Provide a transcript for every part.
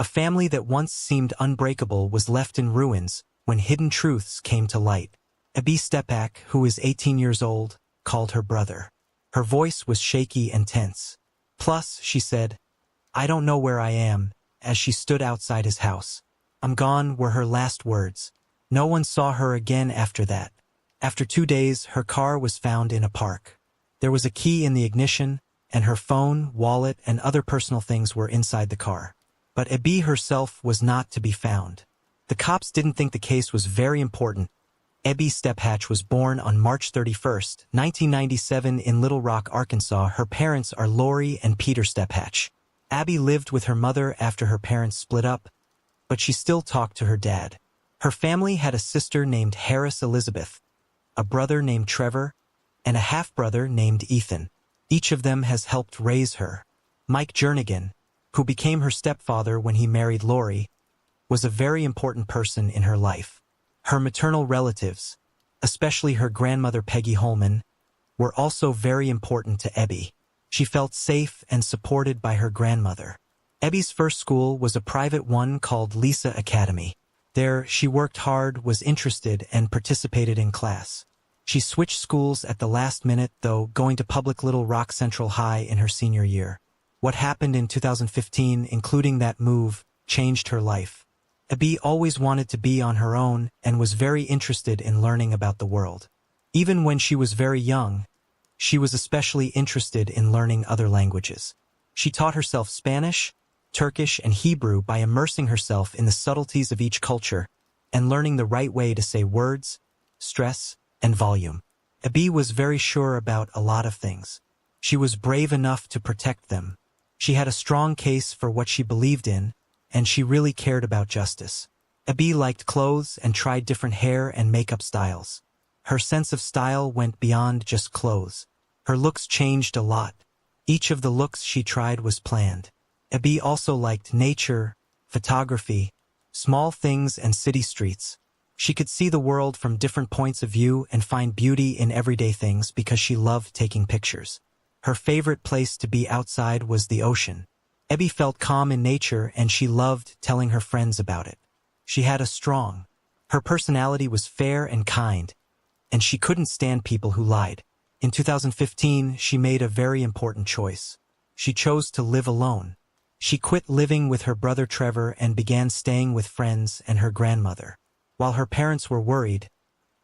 family that once seemed unbreakable was left in ruins when hidden truths came to light. Abby Stepak, who is 18 years old, called her brother. Her voice was shaky and tense. Plus, she said, "I don't know where I am," as she stood outside his house. "I'm gone," were her last words. No one saw her again after that. After 2 days, her car was found in a park. There was a key in the ignition, and her phone, wallet, and other personal things were inside the car. But Abby herself was not to be found. The cops didn't think the case was very important. Abby Stepak was born on March 31, 1997 in Little Rock, Arkansas. Her parents are Lori and Peter Stepak. Abby lived with her mother after her parents split up, but she still talked to her dad. Her family had a sister named Harris Elizabeth, a brother named Trevor, and a half-brother named Ethan. Each of them has helped raise her. Mike Jernigan, who became her stepfather when he married Lori, was a very important person in her life. Her maternal relatives, especially her grandmother Peggy Holman, were also very important to Abby. She felt safe and supported by her grandmother. Abby's first school was a private one called Lisa Academy. There, she worked hard, was interested, and participated in class. She switched schools at the last minute, though, going to public Little Rock Central High in her senior year. What happened in 2015, including that move, changed her life. Abby always wanted to be on her own and was very interested in learning about the world. Even when she was very young, she was especially interested in learning other languages. She taught herself Spanish, Turkish, and Hebrew by immersing herself in the subtleties of each culture and learning the right way to say words, stress, and volume. Abby was very sure about a lot of things. She was brave enough to protect them. She had a strong case for what she believed in, and she really cared about justice. Abby liked clothes and tried different hair and makeup styles. Her sense of style went beyond just clothes. Her looks changed a lot. Each of the looks she tried was planned. Abby also liked nature, photography, small things, and city streets. She could see the world from different points of view and find beauty in everyday things because she loved taking pictures. Her favorite place to be outside was the ocean. Abby felt calm in nature and she loved telling her friends about it. She had her personality was fair and kind, and she couldn't stand people who lied. In 2015, she made a very important choice. She chose to live alone. She quit living with her brother Trevor and began staying with friends and her grandmother. While her parents were worried,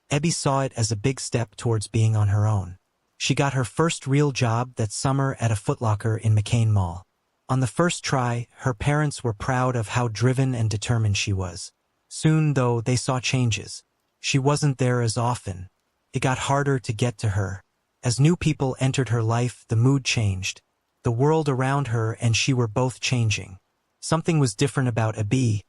Abby saw it as a big step towards being on her own. She got her first real job that summer at a Foot Locker in McCain Mall. On the first try, her parents were proud of how driven and determined she was. Soon, though, they saw changes. She wasn't there as often. It got harder to get to her. As new people entered her life, the mood changed. The world around her and she were both changing. Something was different about Abby.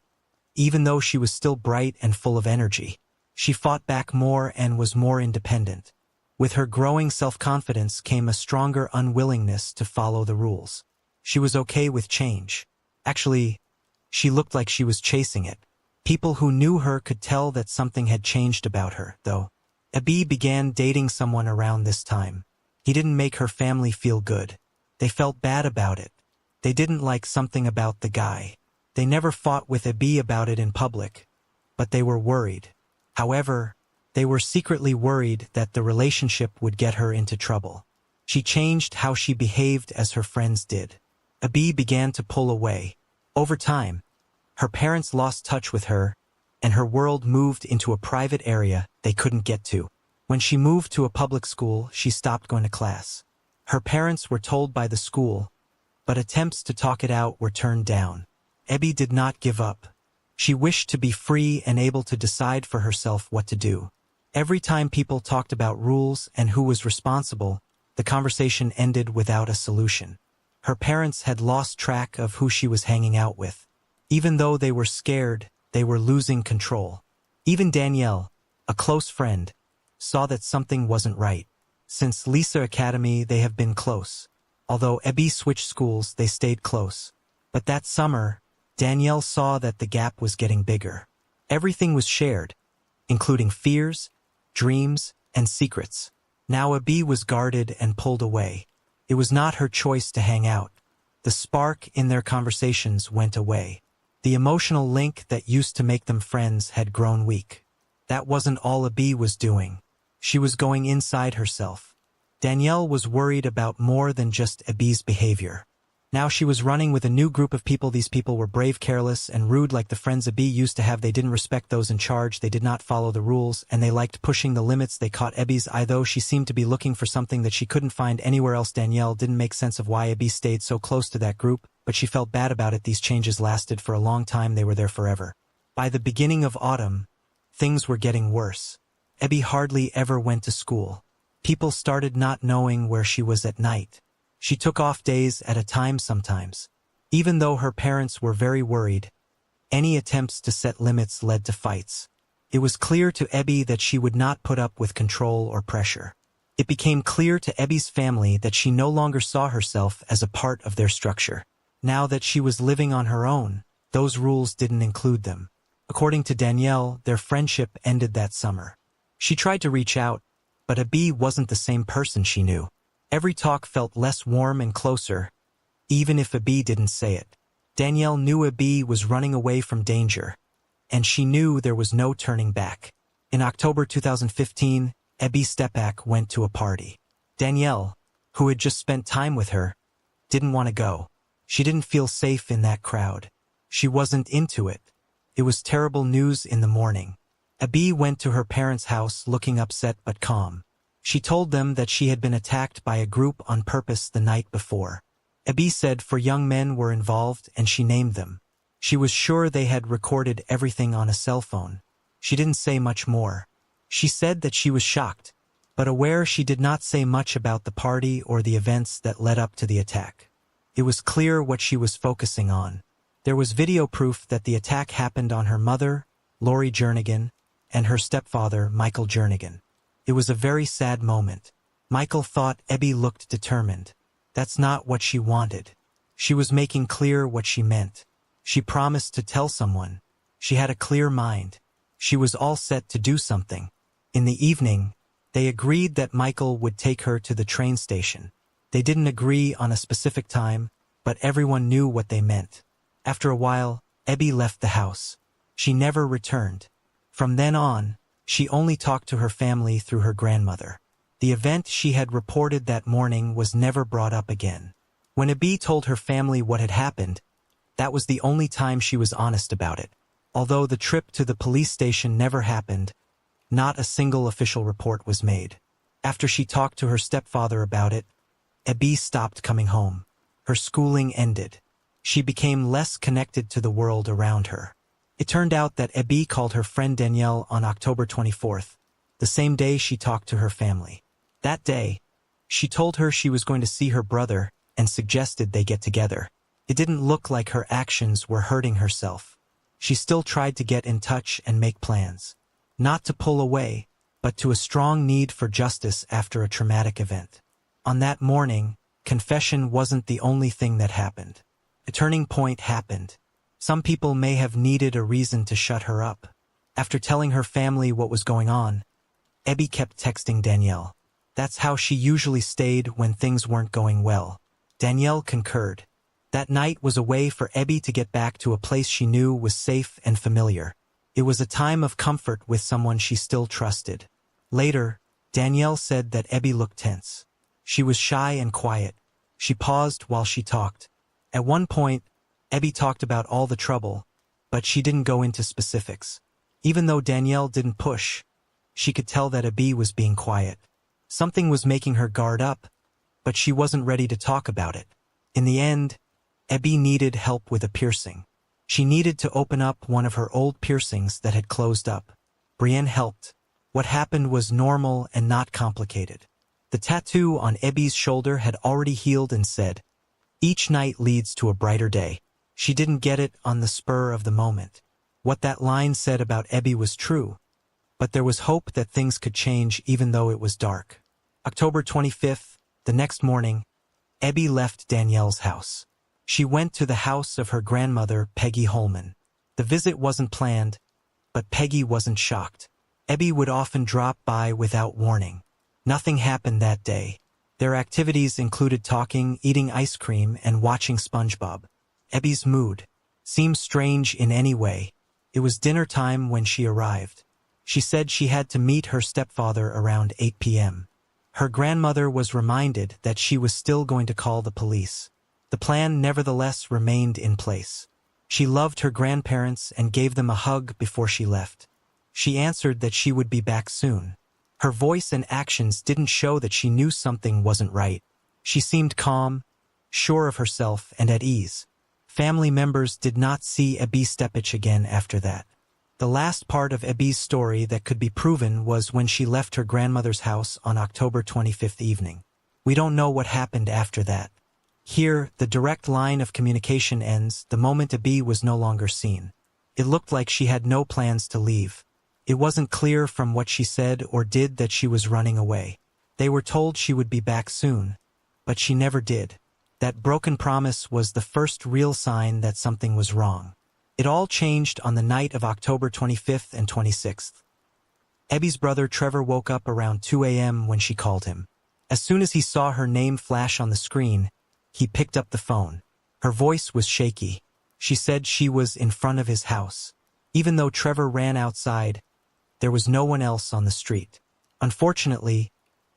Even though she was still bright and full of energy, she fought back more and was more independent. With her growing self-confidence came a stronger unwillingness to follow the rules. She was okay with change. Actually, she looked like she was chasing it. People who knew her could tell that something had changed about her, though. Abby began dating someone around this time. He didn't make her family feel good. They felt bad about it. They didn't like something about the guy. They never fought with Abby about it in public, but they were worried. However, they were secretly worried that the relationship would get her into trouble. She changed how she behaved as her friends did. Abby began to pull away. Over time, her parents lost touch with her, and her world moved into a private area they couldn't get to. When she moved to a public school, she stopped going to class. Her parents were told by the school, but attempts to talk it out were turned down. Abby did not give up. She wished to be free and able to decide for herself what to do. Every time people talked about rules and who was responsible, the conversation ended without a solution. Her parents had lost track of who she was hanging out with. Even though they were scared, they were losing control. Even Danielle, a close friend, saw that something wasn't right. Since Lisa Academy, they have been close. Although Abby switched schools, they stayed close. But that summer, Danielle saw that the gap was getting bigger. Everything was shared, including fears, dreams, and secrets. Now Abby was guarded and pulled away. It was not her choice to hang out. The spark in their conversations went away. The emotional link that used to make them friends had grown weak. That wasn't all Abby was doing. She was going inside herself. Danielle was worried about more than just Abby's behavior. Now she was running with a new group of people. These people were brave, careless, and rude like the friends Abby used to have. They didn't respect those in charge, they did not follow the rules, and they liked pushing the limits. They caught Abby's eye, though she seemed to be looking for something that she couldn't find anywhere else. Danielle didn't make sense of why Abby stayed so close to that group, but she felt bad about it. These changes lasted for a long time. They were there forever. By the beginning of autumn, things were getting worse. Abby hardly ever went to school. People started not knowing where she was at night. She took off days at a time sometimes. Even though her parents were very worried, any attempts to set limits led to fights. It was clear to Abby that she would not put up with control or pressure. It became clear to Abby's family that she no longer saw herself as a part of their structure. Now that she was living on her own, those rules didn't include them. According to Danielle, their friendship ended that summer. She tried to reach out, but Abby wasn't the same person she knew. Every talk felt less warm and closer, even if Abby didn't say it. Danielle knew Abby was running away from danger, and she knew there was no turning back. In October 2015, Abby Stepak went to a party. Danielle, who had just spent time with her, didn't want to go. She didn't feel safe in that crowd. She wasn't into it. It was terrible news in the morning. Abby went to her parents' house looking upset but calm. She told them that she had been attacked by a group on purpose the night before. Abby said 4 young men were involved and she named them. She was sure they had recorded everything on a cell phone. She didn't say much more. She said that she was shocked, but aware. She did not say much about the party or the events that led up to the attack. It was clear what she was focusing on. There was video proof that the attack happened on her mother, Lori Jernigan, and her stepfather, Michael Jernigan. It was a very sad moment. Michael thought Abby looked determined. That's not what she wanted. She was making clear what she meant. She promised to tell someone. She had a clear mind. She was all set to do something. In the evening, they agreed that Michael would take her to the train station. They didn't agree on a specific time, but everyone knew what they meant. After a while, Abby left the house. She never returned. From then on, she only talked to her family through her grandmother. The event she had reported that morning was never brought up again. When Abby told her family what had happened, that was the only time she was honest about it. Although the trip to the police station never happened, not a single official report was made. After she talked to her stepfather about it, Abby stopped coming home. Her schooling ended. She became less connected to the world around her. It turned out that Abby called her friend Danielle on October 24th, the same day she talked to her family. That day, she told her she was going to see her brother and suggested they get together. It didn't look like her actions were hurting herself. She still tried to get in touch and make plans. Not to pull away, but to a strong need for justice after a traumatic event. On that morning, confession wasn't the only thing that happened. A turning point happened. Some people may have needed a reason to shut her up. After telling her family what was going on, Abby kept texting Danielle. That's how she usually stayed when things weren't going well. Danielle concurred. That night was a way for Abby to get back to a place she knew was safe and familiar. It was a time of comfort with someone she still trusted. Later, Danielle said that Abby looked tense. She was shy and quiet. She paused while she talked. At one point, Abby talked about all the trouble, but she didn't go into specifics. Even though Danielle didn't push, she could tell that Abby was being quiet. Something was making her guard up, but she wasn't ready to talk about it. In the end, Abby needed help with a piercing. She needed to open up one of her old piercings that had closed up. Brienne helped. What happened was normal and not complicated. The tattoo on Abby's shoulder had already healed and said, "Each night leads to a brighter day." She didn't get it on the spur of the moment. What that line said about Abby was true, but there was hope that things could change even though it was dark. October 25th, the next morning, Abby left Danielle's house. She went to the house of her grandmother, Peggy Holman. The visit wasn't planned, but Peggy wasn't shocked. Abby would often drop by without warning. Nothing happened that day. Their activities included talking, eating ice cream, and watching SpongeBob. Abby's mood seem strange in any way. It was dinner time when she arrived. She said she had to meet her stepfather around 8 p.m. Her grandmother was reminded that she was still going to call the police. The plan nevertheless remained in place. She loved her grandparents and gave them a hug before she left. She answered that she would be back soon. Her voice and actions didn't show that she knew something wasn't right. She seemed calm, sure of herself, and at ease. Family members did not see Ebi Stepich again after that. The last part of Ebi's story that could be proven was when she left her grandmother's house on October 25th evening. We don't know what happened after that. Here, the direct line of communication ends the moment Ebi was no longer seen. It looked like she had no plans to leave. It wasn't clear from what she said or did that she was running away. They were told she would be back soon, but she never did. That broken promise was the first real sign that something was wrong. It all changed on the night of October 25th and 26th. Ebi's brother Trevor woke up around 2 a.m. when she called him. As soon as he saw her name flash on the screen, he picked up the phone. Her voice was shaky. She said she was in front of his house. Even though Trevor ran outside, there was no one else on the street. Unfortunately,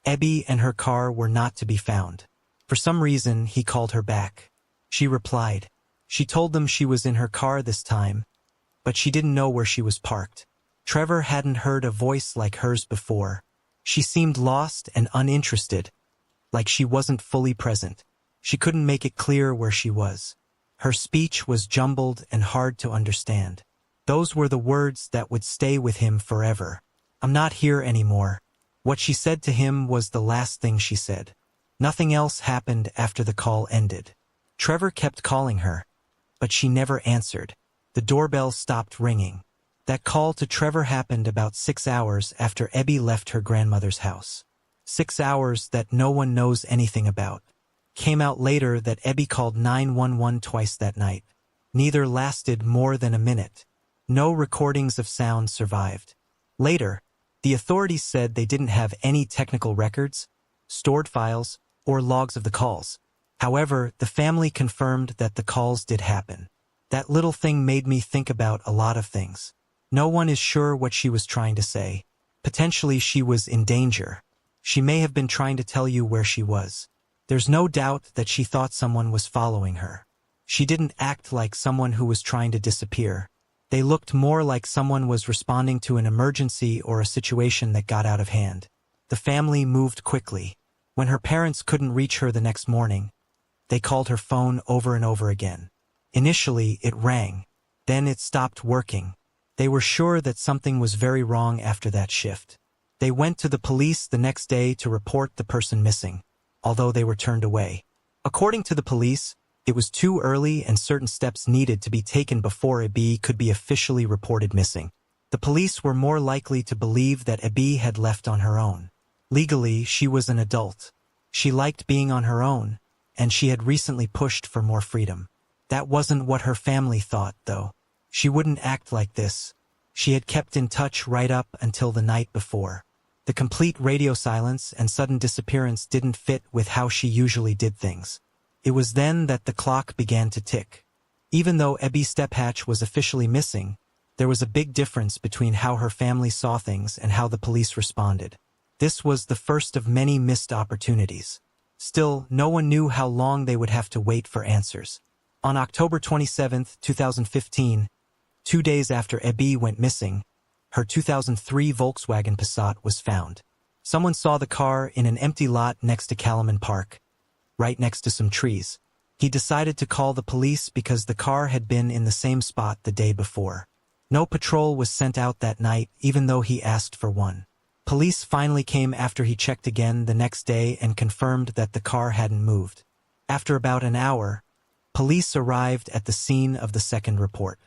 Ebi and her car were not to be found. For some reason, he called her back. She replied. She told them she was in her car this time, but she didn't know where she was parked. Trevor hadn't heard a voice like hers before. She seemed lost and uninterested, like she wasn't fully present. She couldn't make it clear where she was. Her speech was jumbled and hard to understand. Those were the words that would stay with him forever. I'm not here anymore. What she said to him was the last thing she said. Nothing else happened after the call ended. Trevor kept calling her, but she never answered. The doorbell stopped ringing. That call to Trevor happened about 6 hours after Ebi left her grandmother's house. 6 hours that no one knows anything about. Came out later that Ebi called 911 twice that night. Neither lasted more than a minute. No recordings of sound survived. Later, the authorities said they didn't have any technical records, stored files, or logs of the calls. However, the family confirmed that the calls did happen. That little thing made me think about a lot of things. No one is sure what she was trying to say. Potentially she was in danger. She may have been trying to tell you where she was. There's no doubt that she thought someone was following her. She didn't act like someone who was trying to disappear. They looked more like someone was responding to an emergency or a situation that got out of hand. The family moved quickly. When her parents couldn't reach her the next morning, they called her phone over and over again. Initially, it rang. Then it stopped working. They were sure that something was very wrong after that shift. They went to the police the next day to report the person missing, although they were turned away. According to the police, it was too early and certain steps needed to be taken before Ebi could be officially reported missing. The police were more likely to believe that Ebi had left on her own. Legally, she was an adult. She liked being on her own, and she had recently pushed for more freedom. That wasn't what her family thought, though. She wouldn't act like this. She had kept in touch right up until the night before. The complete radio silence and sudden disappearance didn't fit with how she usually did things. It was then that the clock began to tick. Even though Ebi Stepich was officially missing, there was a big difference between how her family saw things and how the police responded. This was the first of many missed opportunities. Still, no one knew how long they would have to wait for answers. On October 27, 2015, 2 days after Ebi went missing, her 2003 Volkswagen Passat was found. Someone saw the car in an empty lot next to Kalaman Park, right next to some trees. He decided to call the police because the car had been in the same spot the day before. No patrol was sent out that night, even though he asked for one. Police finally came after he checked again the next day and confirmed that the car hadn't moved. After about an hour, police arrived at the scene of the second report.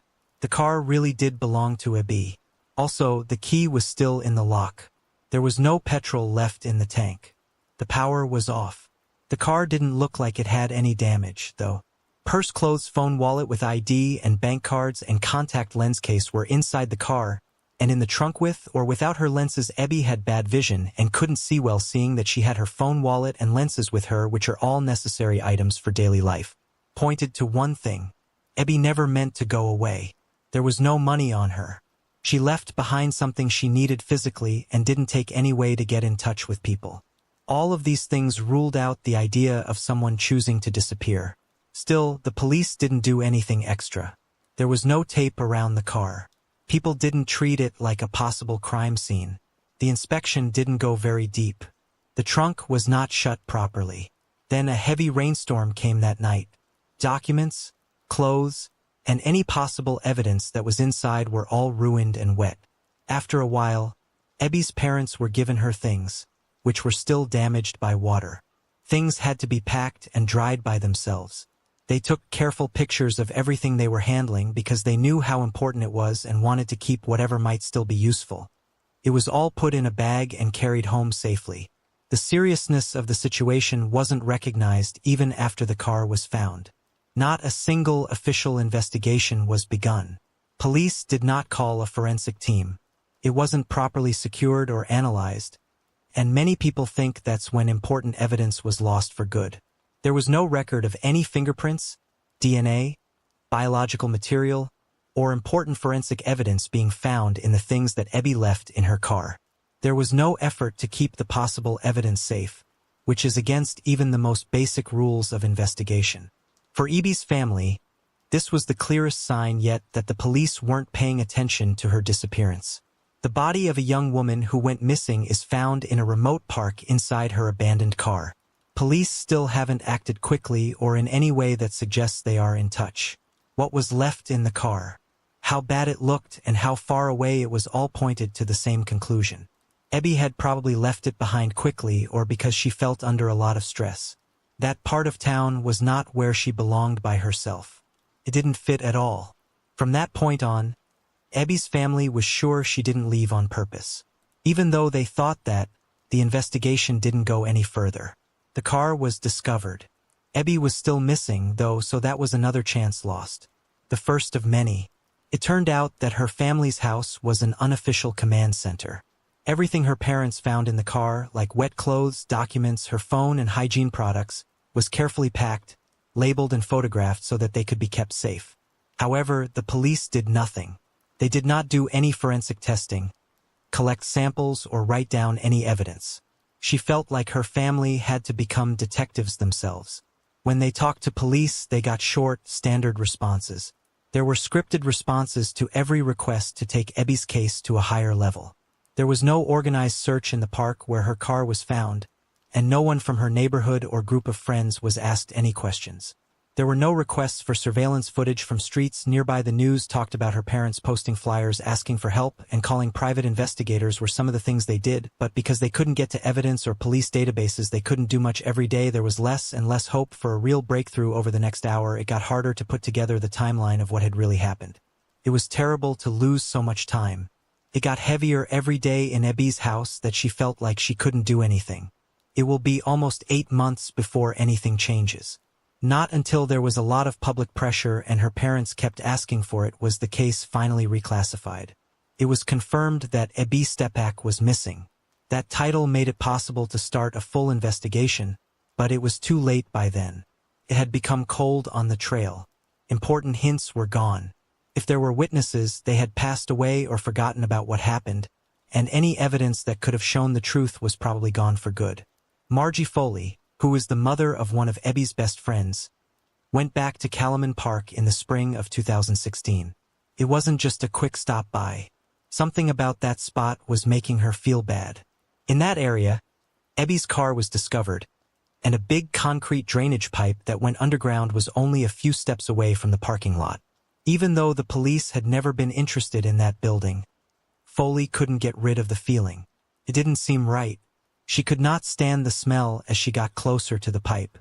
The car really did belong to Ebi. Also, the key was still in the lock. There was no petrol left in the tank. The power was off. The car didn't look like it had any damage, though. Purse, clothes, phone, wallet with ID and bank cards and contact lens case were inside the car, and in the trunk with or without her lenses. Ebi had bad vision and couldn't see well, seeing that she had her phone, wallet, and lenses with her, which are all necessary items for daily life. Pointed to one thing. Abby never meant to go away. There was no money on her. She left behind something she needed physically and didn't take any way to get in touch with people. All of these things ruled out the idea of someone choosing to disappear. Still, the police didn't do anything extra. There was no tape around the car. People didn't treat it like a possible crime scene. The inspection didn't go very deep. The trunk was not shut properly. Then a heavy rainstorm came that night. Documents, clothes, and any possible evidence that was inside were all ruined and wet. After a while, Abby's parents were given her things, which were still damaged by water. Things had to be packed and dried by themselves. They took careful pictures of everything they were handling because they knew how important it was and wanted to keep whatever might still be useful. It was all put in a bag and carried home safely. The seriousness of the situation wasn't recognized even after the car was found. Not a single official investigation was begun. Police did not call a forensic team. It wasn't properly secured or analyzed, and many people think that's when important evidence was lost for good. There was no record of any fingerprints, DNA, biological material, or important forensic evidence being found in the things that Abby left in her car. There was no effort to keep the possible evidence safe, which is against even the most basic rules of investigation. For Abby's family, this was the clearest sign yet that the police weren't paying attention to her disappearance. The body of a young woman who went missing is found in a remote park inside her abandoned car. Police still haven't acted quickly or in any way that suggests they are in touch. What was left in the car? How bad it looked and how far away it was all pointed to the same conclusion. Abby had probably left it behind quickly or because she felt under a lot of stress. That part of town was not where she belonged by herself. It didn't fit at all. From that point on, Abby's family was sure she didn't leave on purpose. Even though they thought that, the investigation didn't go any further. The car was discovered. Abby was still missing, though, so that was another chance lost. The first of many. It turned out that her family's house was an unofficial command center. Everything her parents found in the car, like wet clothes, documents, her phone, and hygiene products, was carefully packed, labeled, and photographed so that they could be kept safe. However, the police did nothing. They did not do any forensic testing, collect samples, or write down any evidence. She felt like her family had to become detectives themselves. When they talked to police, they got short, standard responses. There were scripted responses to every request to take Abby's case to a higher level. There was no organized search in the park where her car was found, and no one from her neighborhood or group of friends was asked any questions. There were no requests for surveillance footage from streets nearby. The news talked about her parents posting flyers asking for help and calling private investigators were some of the things they did, but because they couldn't get to evidence or police databases, they couldn't do much every day. There was less and less hope for a real breakthrough over the next hour. It got harder to put together the timeline of what had really happened. It was terrible to lose so much time. It got heavier every day in Abby's house that she felt like she couldn't do anything. It will be almost 8 months before anything changes. Not until there was a lot of public pressure and her parents kept asking for it was the case finally reclassified. It was confirmed that Abby Stepak was missing. That title made it possible to start a full investigation, but it was too late by then. It had become cold on the trail. Important hints were gone. If there were witnesses, they had passed away or forgotten about what happened, and any evidence that could have shown the truth was probably gone for good. Margie Foley, who was the mother of one of Abby's best friends, went back to Kalaman Park in the spring of 2016. It wasn't just a quick stop by. Something about that spot was making her feel bad. In that area, Abby's car was discovered, and a big concrete drainage pipe that went underground was only a few steps away from the parking lot. Even though the police had never been interested in that building, Foley couldn't get rid of the feeling. It didn't seem right. She could not stand the smell as she got closer to the pipe.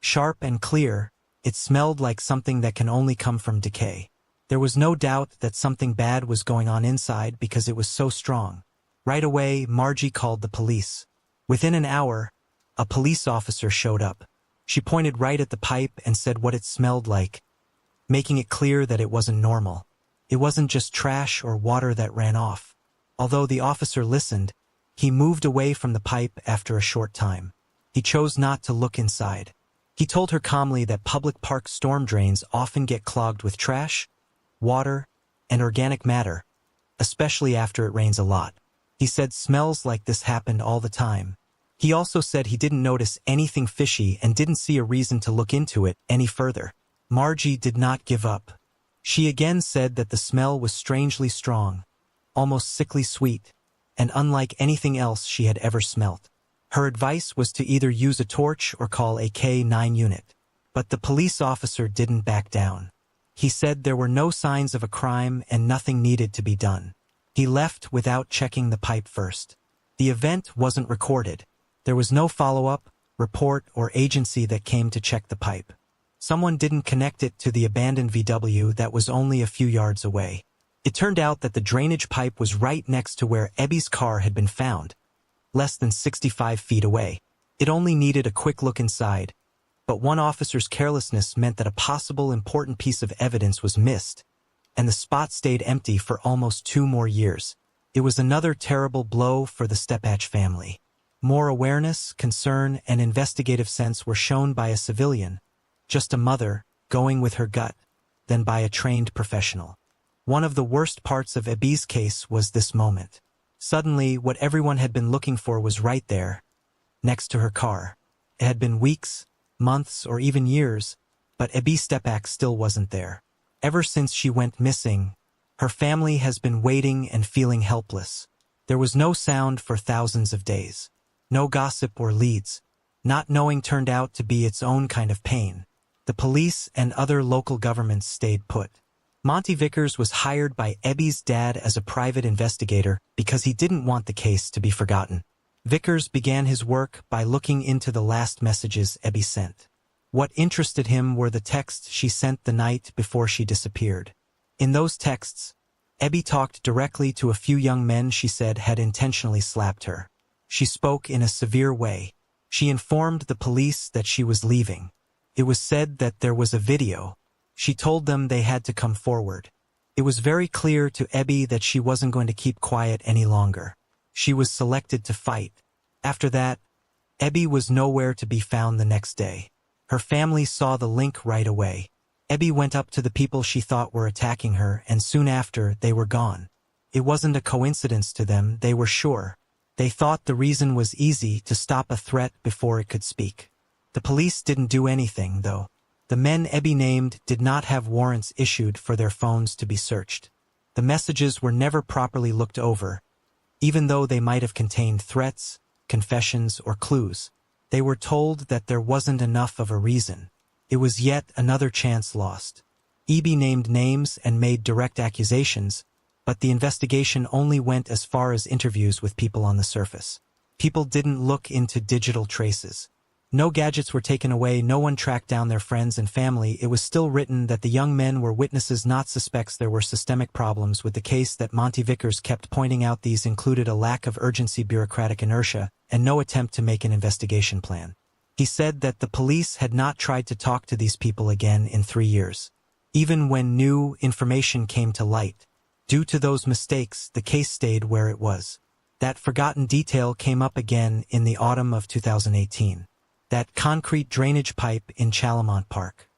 Sharp and clear, it smelled like something that can only come from decay. There was no doubt that something bad was going on inside because it was so strong. Right away, Margie called the police. Within an hour, a police officer showed up. She pointed right at the pipe and said what it smelled like, making it clear that it wasn't normal. It wasn't just trash or water that ran off. Although the officer listened, he moved away from the pipe after a short time. He chose not to look inside. He told her calmly that public park storm drains often get clogged with trash, water, and organic matter, especially after it rains a lot. He said smells like this happened all the time. He also said he didn't notice anything fishy and didn't see a reason to look into it any further. Margie did not give up. She again said that the smell was strangely strong, almost sickly sweet, and unlike anything else she had ever smelt. Her advice was to either use a torch or call a K-9 unit. But the police officer didn't back down. He said there were no signs of a crime and nothing needed to be done. He left without checking the pipe first. The event wasn't recorded. There was no follow-up, report, or agency that came to check the pipe. Someone didn't connect it to the abandoned VW that was only a few yards away. It turned out that the drainage pipe was right next to where Ebby's car had been found, less than 65 feet away. It only needed a quick look inside, but one officer's carelessness meant that a possible important piece of evidence was missed, and the spot stayed empty for almost 2 more years. It was another terrible blow for the Stepach family. More awareness, concern, and investigative sense were shown by a civilian, just a mother, going with her gut, than by a trained professional. One of the worst parts of Ebby's case was this moment. Suddenly, what everyone had been looking for was right there, next to her car. It had been weeks, months, or even years, but Ebby Stepach still wasn't there. Ever since she went missing, her family has been waiting and feeling helpless. There was no sound for thousands of days. No gossip or leads. Not knowing turned out to be its own kind of pain. The police and other local governments stayed put. Monty Vickers was hired by Ebby's dad as a private investigator because he didn't want the case to be forgotten. Vickers began his work by looking into the last messages Ebby sent. What interested him were the texts she sent the night before she disappeared. In those texts, Ebby talked directly to a few young men she said had intentionally slapped her. She spoke in a severe way. She informed the police that she was leaving. It was said that there was a video. She told them they had to come forward. It was very clear to Ebby that she wasn't going to keep quiet any longer. She was selected to fight. After that, Ebby was nowhere to be found the next day. Her family saw the link right away. Ebby went up to the people she thought were attacking her, and soon after, they were gone. It wasn't a coincidence to them, they were sure. They thought the reason was easy, to stop a threat before it could speak. The police didn't do anything, though. The men Ebby named did not have warrants issued for their phones to be searched. The messages were never properly looked over, even though they might have contained threats, confessions, or clues. They were told that there wasn't enough of a reason. It was yet another chance lost. Ebby named names and made direct accusations, but the investigation only went as far as interviews with people on the surface. People didn't look into digital traces. No gadgets were taken away, no one tracked down their friends and family. It was still written that the young men were witnesses, not suspects. There were systemic problems with the case that Monty Vickers kept pointing out. These included a lack of urgency, bureaucratic inertia, and no attempt to make an investigation plan. He said that the police had not tried to talk to these people again in 3 years. Even when new information came to light, due to those mistakes, the case stayed where it was. That forgotten detail came up again in the autumn of 2018. That concrete drainage pipe in Chalamont Park.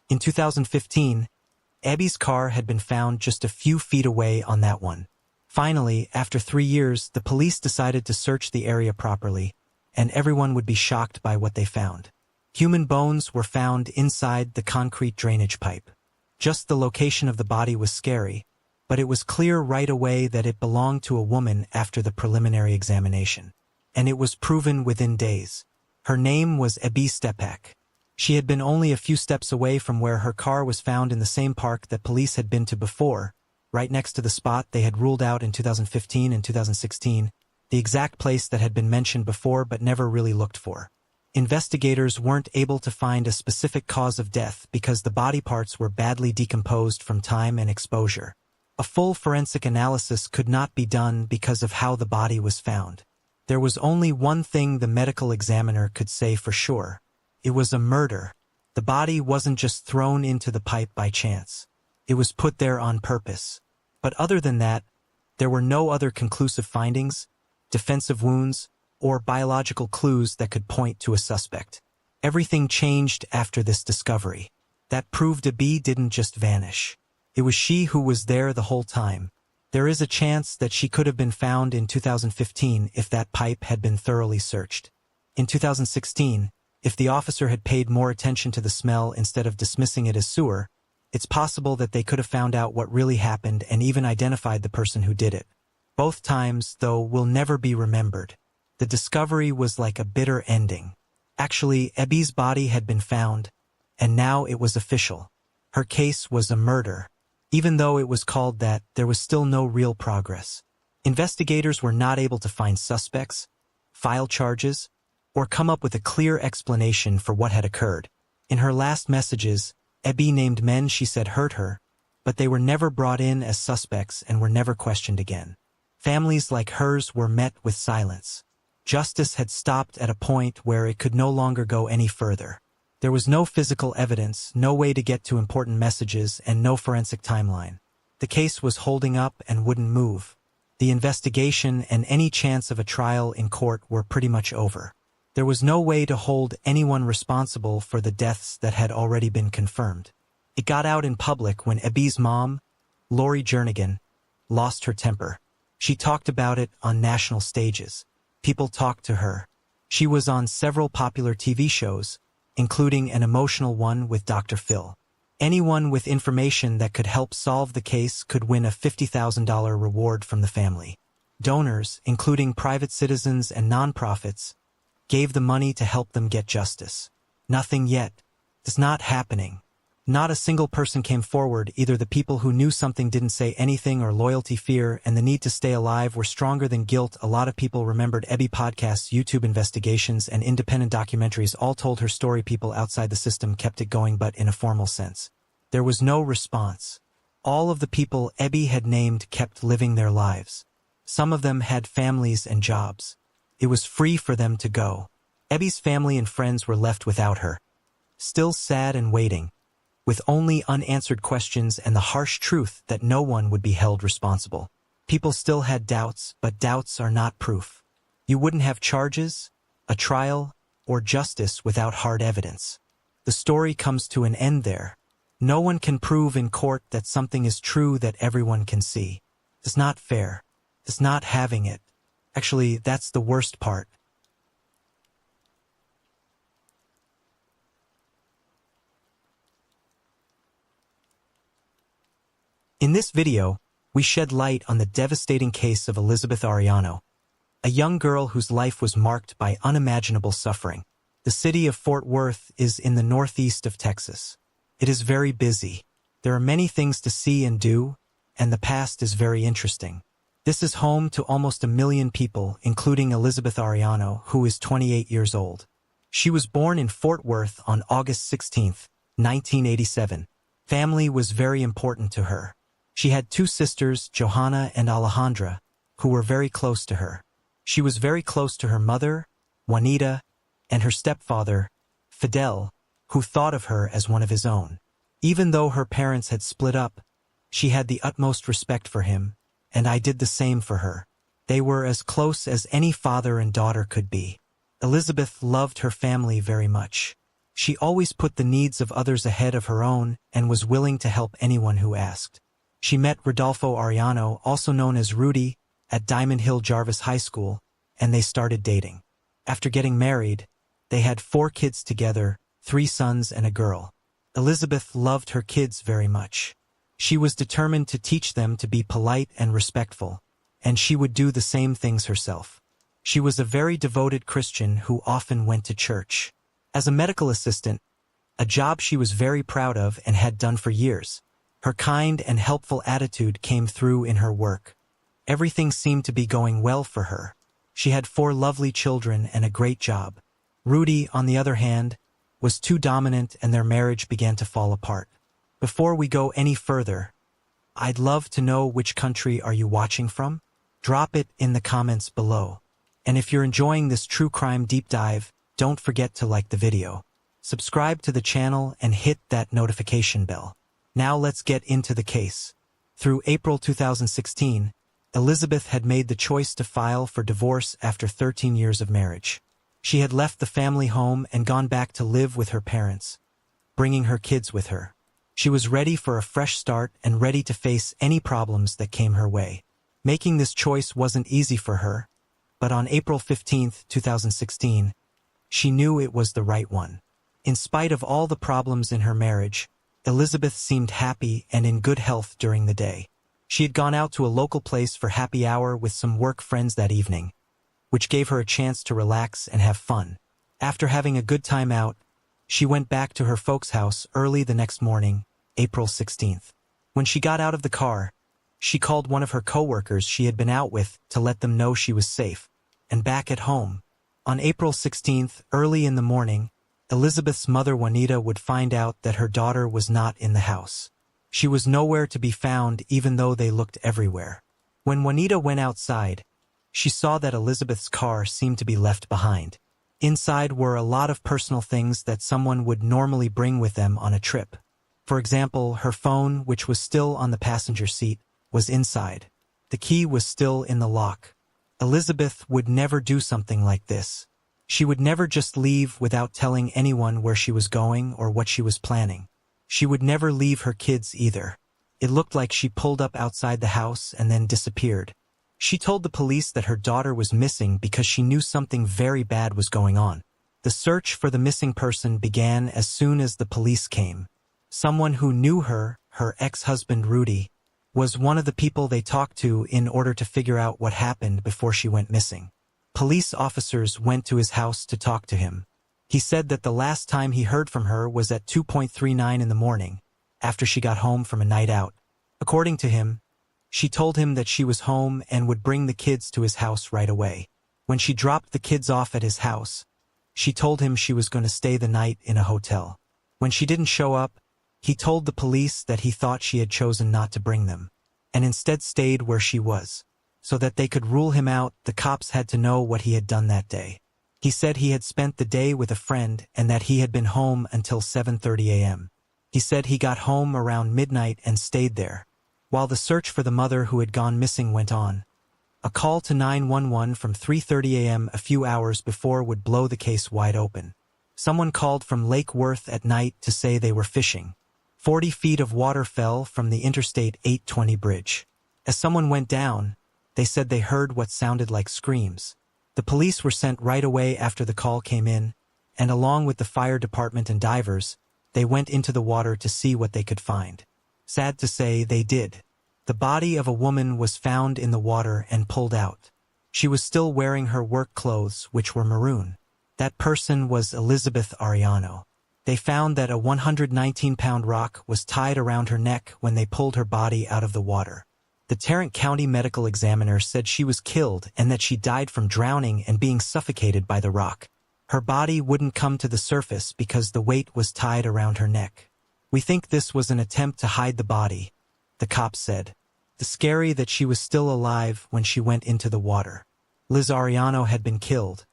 In 2015, Ebby's car had been found just a few feet away on that one. Finally, after 3 years, the police decided to search the area properly, and everyone would be shocked by what they found. Human bones were found inside the concrete drainage pipe. Just the location of the body was scary, but it was clear right away that it belonged to a woman after the preliminary examination. And it was proven within days. Her name was Ebby Stepach. She had been only a few steps away from where her car was found, in the same park that police had been to before, right next to the spot they had ruled out in 2015 and 2016, the exact place that had been mentioned before but never really looked for. Investigators weren't able to find a specific cause of death because the body parts were badly decomposed from time and exposure. A full forensic analysis could not be done because of how the body was found. There was only one thing the medical examiner could say for sure. It was a murder. The body wasn't just thrown into the pipe by chance. It was put there on purpose. But other than that, there were no other conclusive findings, defensive wounds, or biological clues that could point to a suspect. Everything changed after this discovery. That proved Abby didn't just vanish. It was she who was there the whole time. There is a chance that she could have been found in 2015 if that pipe had been thoroughly searched. In 2016, if the officer had paid more attention to the smell instead of dismissing it as sewer, it's possible that they could have found out what really happened and even identified the person who did it. Both times, though, will never be remembered. The discovery was like a bitter ending. Actually, Abby's body had been found, and now it was official. Her case was a murder. Even though it was called that, there was still no real progress. Investigators were not able to find suspects, file charges, or come up with a clear explanation for what had occurred. In her last messages, Abby named men she said hurt her, but they were never brought in as suspects and were never questioned again. Families like hers were met with silence. Justice had stopped at a point where it could no longer go any further. There was no physical evidence, no way to get to important messages, and no forensic timeline. The case was holding up and wouldn't move. The investigation and any chance of a trial in court were pretty much over. There was no way to hold anyone responsible for the deaths that had already been confirmed. It got out in public when Abby's mom, Lori Jernigan, lost her temper. She talked about it on national stages. People talked to her. She was on several popular TV shows, including an emotional one with Dr. Phil. Anyone with information that could help solve the case could win a $50,000 reward from the family. Donors, including private citizens and nonprofits, gave the money to help them get justice. Nothing yet. It's not happening. Not a single person came forward. Either the people who knew something didn't say anything, or loyalty, fear, and the need to stay alive were stronger than guilt. A lot of people remembered Abby. Podcasts, YouTube investigations, and independent documentaries all told her story. People outside the system kept it going, but in a formal sense. There was no response. All of the people Abby had named kept living their lives. Some of them had families and jobs. It was free for them to go. Abby's family and friends were left without her, still sad and waiting, with only unanswered questions and the harsh truth that no one would be held responsible. People still had doubts, but doubts are not proof. You wouldn't have charges, a trial, or justice without hard evidence. The story comes to an end there. No one can prove in court that something is true that everyone can see. It's not fair. It's not having it. Actually, that's the worst part. In this video, we shed light on the devastating case of Elizabeth Arellano, a young girl whose life was marked by unimaginable suffering. The city of Fort Worth is in the northeast of Texas. It is very busy. There are many things to see and do, and the past is very interesting. This is home to almost 1 million people, including Elizabeth Arellano, who is 28 years old. She was born in Fort Worth on August 16, 1987. Family was very important to her. She had 2 sisters, Johanna and Alejandra, who were very close to her. She was very close to her mother, Juanita, and her stepfather, Fidel, who thought of her as one of his own. Even though her parents had split up, she had the utmost respect for him, and I did the same for her. They were as close as any father and daughter could be. Elizabeth loved her family very much. She always put the needs of others ahead of her own and was willing to help anyone who asked. She met Rodolfo Arellano, also known as Rudy, at Diamond Hill Jarvis High School, and they started dating. After getting married, they had 4 kids together, 3 sons and a girl. Elizabeth loved her kids very much. She was determined to teach them to be polite and respectful, and she would do the same things herself. She was a very devoted Christian who often went to church. As a medical assistant, a job she was very proud of and had done for years, her kind and helpful attitude came through in her work. Everything seemed to be going well for her. She had 4 lovely children and a great job. Rudy, on the other hand, was too dominant and their marriage began to fall apart. Before we go any further, I'd love to know which country are you watching from? Drop it in the comments below. And if you're enjoying this true crime deep dive, don't forget to like the video, subscribe to the channel, and hit that notification bell. Now let's get into the case. Through April 2016, Elizabeth had made the choice to file for divorce after 13 years of marriage. She had left the family home and gone back to live with her parents, bringing her kids with her. She was ready for a fresh start and ready to face any problems that came her way. Making this choice wasn't easy for her, but on April 15, 2016, she knew it was the right one. In spite of all the problems in her marriage, Elizabeth seemed happy and in good health during the day. She had gone out to a local place for happy hour with some work friends that evening, which gave her a chance to relax and have fun. After having a good time out, she went back to her folks' house early the next morning, April 16th. When she got out of the car, she called one of her coworkers she had been out with to let them know she was safe and back at home. On April 16th, early in the morning, Elizabeth's mother Juanita would find out that her daughter was not in the house. She was nowhere to be found even though they looked everywhere. When Juanita went outside, she saw that Elizabeth's car seemed to be left behind. Inside were a lot of personal things that someone would normally bring with them on a trip. For example, her phone, which was still on the passenger seat, was inside. The key was still in the lock. Elizabeth would never do something like this. She would never just leave without telling anyone where she was going or what she was planning. She would never leave her kids either. It looked like she pulled up outside the house and then disappeared. She told the police that her daughter was missing because she knew something very bad was going on. The search for the missing person began as soon as the police came. Someone who knew her ex-husband Rudy, was one of the people they talked to in order to figure out what happened before she went missing. Police officers went to his house to talk to him. He said that the last time he heard from her was at 2:39 in the morning, after she got home from a night out. According to him, she told him that she was home and would bring the kids to his house right away. When she dropped the kids off at his house, she told him she was going to stay the night in a hotel. When she didn't show up, he told the police that he thought she had chosen not to bring them, and instead stayed where she was. So that they could rule him out, the cops had to know what he had done that day. He said he had spent the day with a friend and that he had been home until 7:30 a.m. He said he got home around midnight and stayed there, while the search for the mother who had gone missing went on. A call to 911 from 3:30 a.m. a few hours before would blow the case wide open. Someone called from Lake Worth at night to say they were fishing. 40 feet of water fell from the Interstate 820 bridge. As someone went down, they said they heard what sounded like screams. The police were sent right away after the call came in, and along with the fire department and divers, they went into the water to see what they could find. Sad to say, they did. The body of a woman was found in the water and pulled out. She was still wearing her work clothes, which were maroon. That person was Elizabeth Arellano. They found that a 119-pound rock was tied around her neck when they pulled her body out of the water. The Tarrant County medical examiner said she was killed and that she died from drowning and being suffocated by the rock. Her body wouldn't come to the surface because the weight was tied around her neck. We think this was an attempt to hide the body, the cops said. The scary that she was still alive when she went into the water. Liz Arellano had been killed,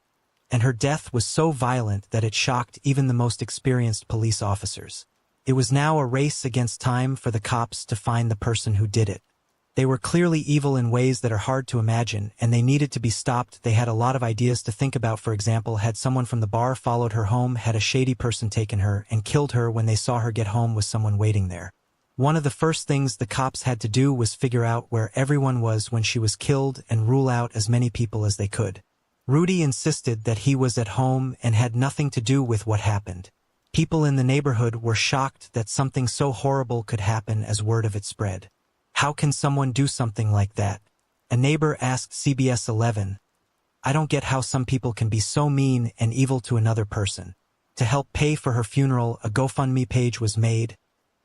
and her death was so violent that it shocked even the most experienced police officers. It was now a race against time for the cops to find the person who did it. They were clearly evil in ways that are hard to imagine, and they needed to be stopped. They had a lot of ideas to think about. For example, had someone from the bar followed her home, had a shady person taken her and killed her when they saw her get home with someone waiting there. One of the first things the cops had to do was figure out where everyone was when she was killed and rule out as many people as they could. Rudy insisted that he was at home and had nothing to do with what happened. People in the neighborhood were shocked that something so horrible could happen as word of it spread. How can someone do something like that? A neighbor asked CBS 11. I don't get how some people can be so mean and evil to another person. To help pay for her funeral, a GoFundMe page was made,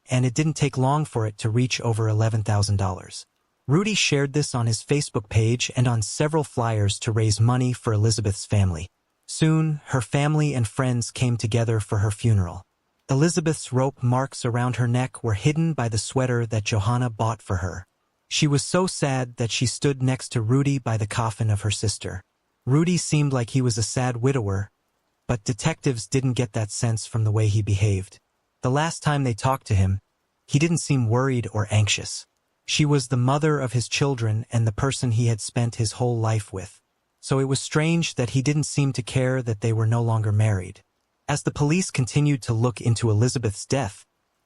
and it didn't take long for it to reach over $11,000. Rudy shared this on his Facebook page and on several flyers to raise money for Elizabeth's family. Soon, her family and friends came together for her funeral. Elizabeth's rope marks around her neck were hidden by the sweater that Johanna bought for her. She was so sad that she stood next to Rudy by the coffin of her sister. Rudy seemed like he was a sad widower, but detectives didn't get that sense from the way he behaved. The last time they talked to him, he didn't seem worried or anxious. She was the mother of his children and the person he had spent his whole life with. so it was strange that he didn't seem to care that they were no longer married. As the police continued to look into Elizabeth's death,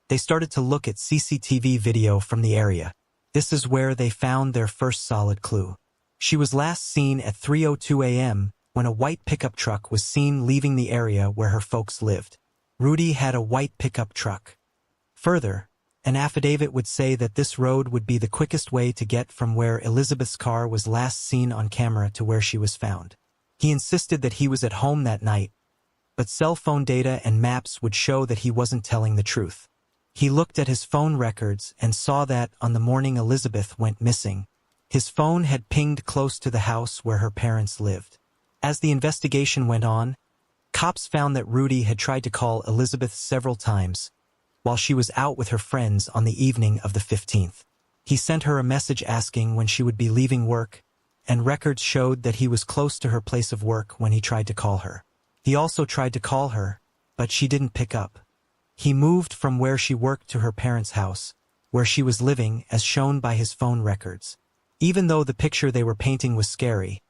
they started to look at CCTV video from the area. This is where they found their first solid clue. She was last seen at 3:02 a.m. when a white pickup truck was seen leaving the area where her folks lived. Rudy had a white pickup truck. Further, an affidavit would say that this road would be the quickest way to get from where Elizabeth's car was last seen on camera to where she was found. He insisted that he was at home that night, but cell phone data and maps would show that he wasn't telling the truth. He looked at his phone records and saw that on the morning Elizabeth went missing, his phone had pinged close to the house where her parents lived. As the investigation went on, cops found that Rudy had tried to call Elizabeth several times while she was out with her friends on the evening of the 15th. He sent her a message asking when she would be leaving work, and records showed that he was close to her place of work when he tried to call her. He also tried to call her, but she didn't pick up. He moved from where she worked to her parents' house, where she was living as shown by his phone records. Even though the picture they were painting was scary,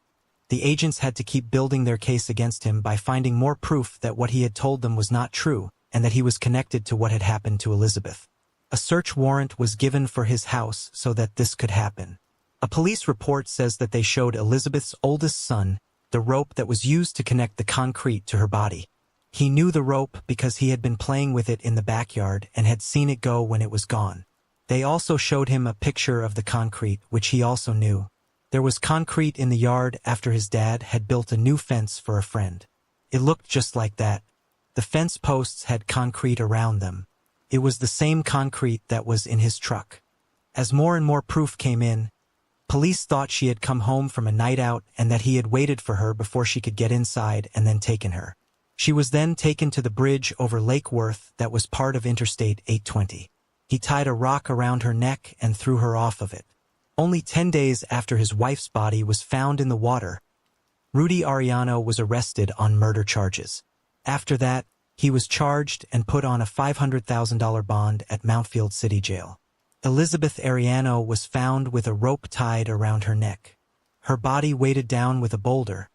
the agents had to keep building their case against him by finding more proof that what he had told them was not true and that he was connected to what had happened to Elizabeth. A search warrant was given for his house so that this could happen. A police report says that they showed Elizabeth's oldest son the rope that was used to connect the concrete to her body. He knew the rope because he had been playing with it in the backyard and had seen it go when it was gone. They also showed him a picture of the concrete, which he also knew. There was concrete in the yard after his dad had built a new fence for a friend. It looked just like that. The fence posts had concrete around them. It was the same concrete that was in his truck. As more and more proof came in, police thought she had come home from a night out and that he had waited for her before she could get inside and then taken her. She was then taken to the bridge over Lake Worth that was part of Interstate 820. He tied a rock around her neck and threw her off of it. Only 10 days after his wife's body was found in the water, Rudy Ariano was arrested on murder charges. After that, he was charged and put on a $500,000 bond at Mountfield City Jail. Elizabeth Ariano was found with a rope tied around her neck. Her body weighted down with a boulder,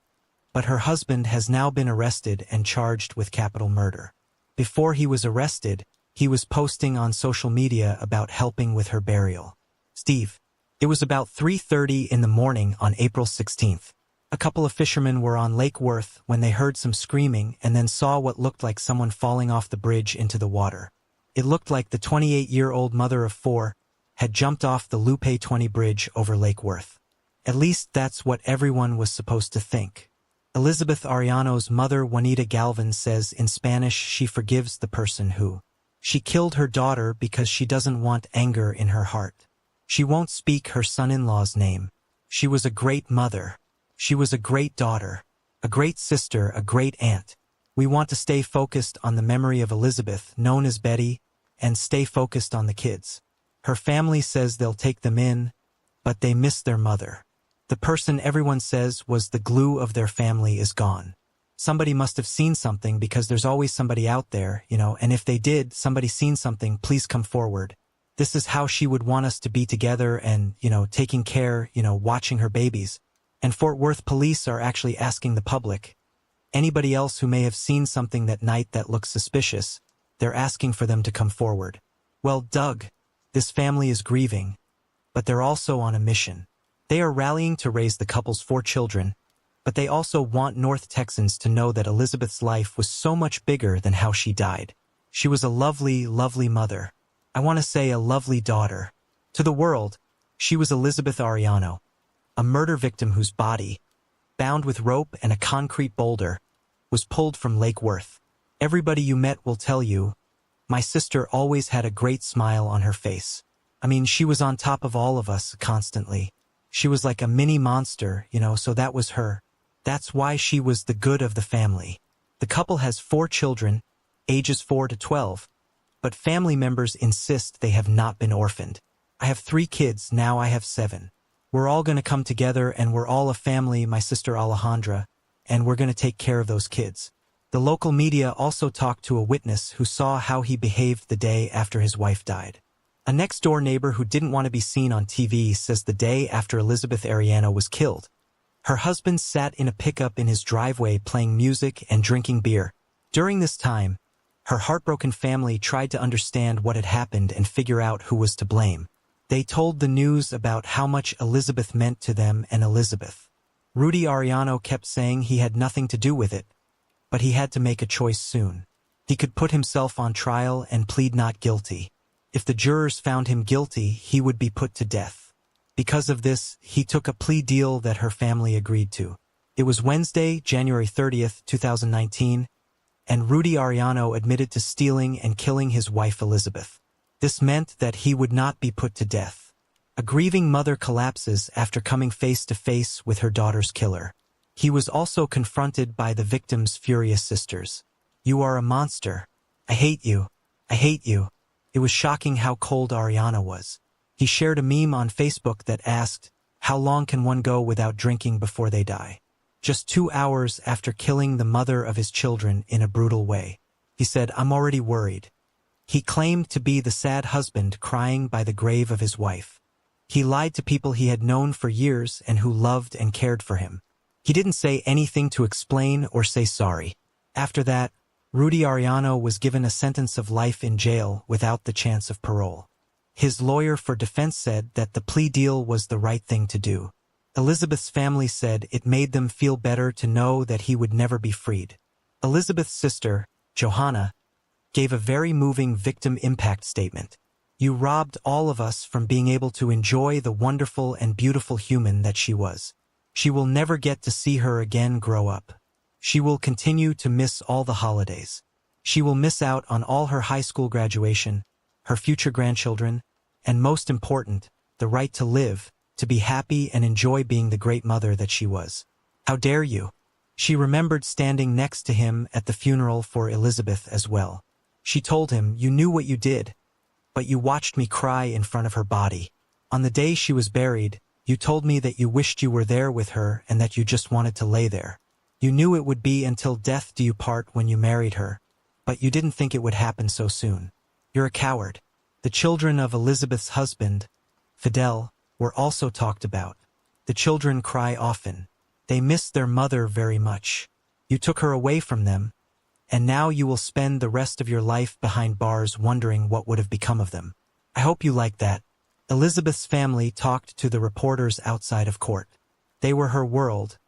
but her husband has now been arrested and charged with capital murder. Before he was arrested, he was posting on social media about helping with her burial. Steve. It was about 3:30 in the morning on April 16th. A couple of fishermen were on Lake Worth when they heard some screaming and then saw what looked like someone falling off the bridge into the water. It looked like the 28-year-old mother of four had jumped off the Lupe 20 bridge over Lake Worth. At least that's what everyone was supposed to think. Elizabeth Ariano's mother, Juanita Galvin, says in Spanish she forgives the person who. She killed her daughter because she doesn't want anger in her heart. She won't speak her son-in-law's name. She was a great mother. She was a great daughter, a great sister, a great aunt. We want to stay focused on the memory of Elizabeth, known as Betty, and stay focused on the kids. Her family says they'll take them in, but they miss their mother. The person everyone says was the glue of their family is gone. Somebody must have seen something because there's always somebody out there, and if they did, somebody seen something, please come forward. This is how she would want us to be together and, taking care, watching her babies. And Fort Worth police are actually asking the public, anybody else who may have seen something that night that looks suspicious, they're asking for them to come forward. Well, Doug, this family is grieving, but they're also on a mission. They are rallying to raise the couple's 4 children, but they also want North Texans to know that Elizabeth's life was so much bigger than how she died. She was a lovely, lovely mother. I want to say a lovely daughter. To the world, she was Elizabeth Ariano, a murder victim whose body, bound with rope and a concrete boulder, was pulled from Lake Worth. Everybody you met will tell you, my sister always had a great smile on her face. She was on top of all of us constantly. She was like a mini monster, so that was her. That's why she was the good of the family. The couple has 4 children, ages 4 to 12, but family members insist they have not been orphaned. I have 3 kids, now I have 7. We're all going to come together and we're all a family, my sister Alejandra, and we're going to take care of those kids. The local media also talked to a witness who saw how he behaved the day after his wife died. A next-door neighbor who didn't want to be seen on TV says the day after Elizabeth Ariano was killed, Her husband sat in a pickup in his driveway playing music and drinking beer. During this time, her heartbroken family tried to understand what had happened and figure out who was to blame. They told the news about how much Elizabeth meant to them and Elizabeth. Rudy Ariano kept saying he had nothing to do with it, but he had to make a choice soon. He could put himself on trial and plead not guilty. If the jurors found him guilty, he would be put to death. Because of this, he took a plea deal that her family agreed to. It was Wednesday, January 30th, 2019, and Rudy Ariano admitted to stealing and killing his wife Elizabeth. This meant that he would not be put to death. A grieving mother collapses after coming face to face with her daughter's killer. He was also confronted by the victim's furious sisters. "You are a monster. I hate you. I hate you." It was shocking how cold Ariano was. He shared a meme on Facebook that asked, "How long can one go without drinking before they die?" Just 2 hours after killing the mother of his children in a brutal way. He said, "I'm already worried." He claimed to be the sad husband crying by the grave of his wife. He lied to people he had known for years and who loved and cared for him. He didn't say anything to explain or say sorry. After that, Rudy Ariano was given a sentence of life in jail without the chance of parole. His lawyer for defense said that the plea deal was the right thing to do. Elizabeth's family said it made them feel better to know that he would never be freed. Elizabeth's sister, Johanna, gave a very moving victim impact statement. "You robbed all of us from being able to enjoy the wonderful and beautiful human that she was. She will never get to see her again grow up. She will continue to miss all the holidays. She will miss out on all her high school graduation, her future grandchildren, and most important, the right to live, to be happy and enjoy being the great mother that she was. How dare you?" She remembered standing next to him at the funeral for Elizabeth as well. She told him, "You knew what you did, but you watched me cry in front of her body. On the day she was buried, you told me that you wished you were there with her and that you just wanted to lay there. You knew it would be until death do you part when you married her, but you didn't think it would happen so soon. You're a coward." The children of Elizabeth's husband, Fidel, were also talked about. The children cry often. They miss their mother very much. You took her away from them, and now you will spend the rest of your life behind bars wondering what would have become of them. I hope you like that. Elizabeth's family talked to the reporters outside of court. They were her world,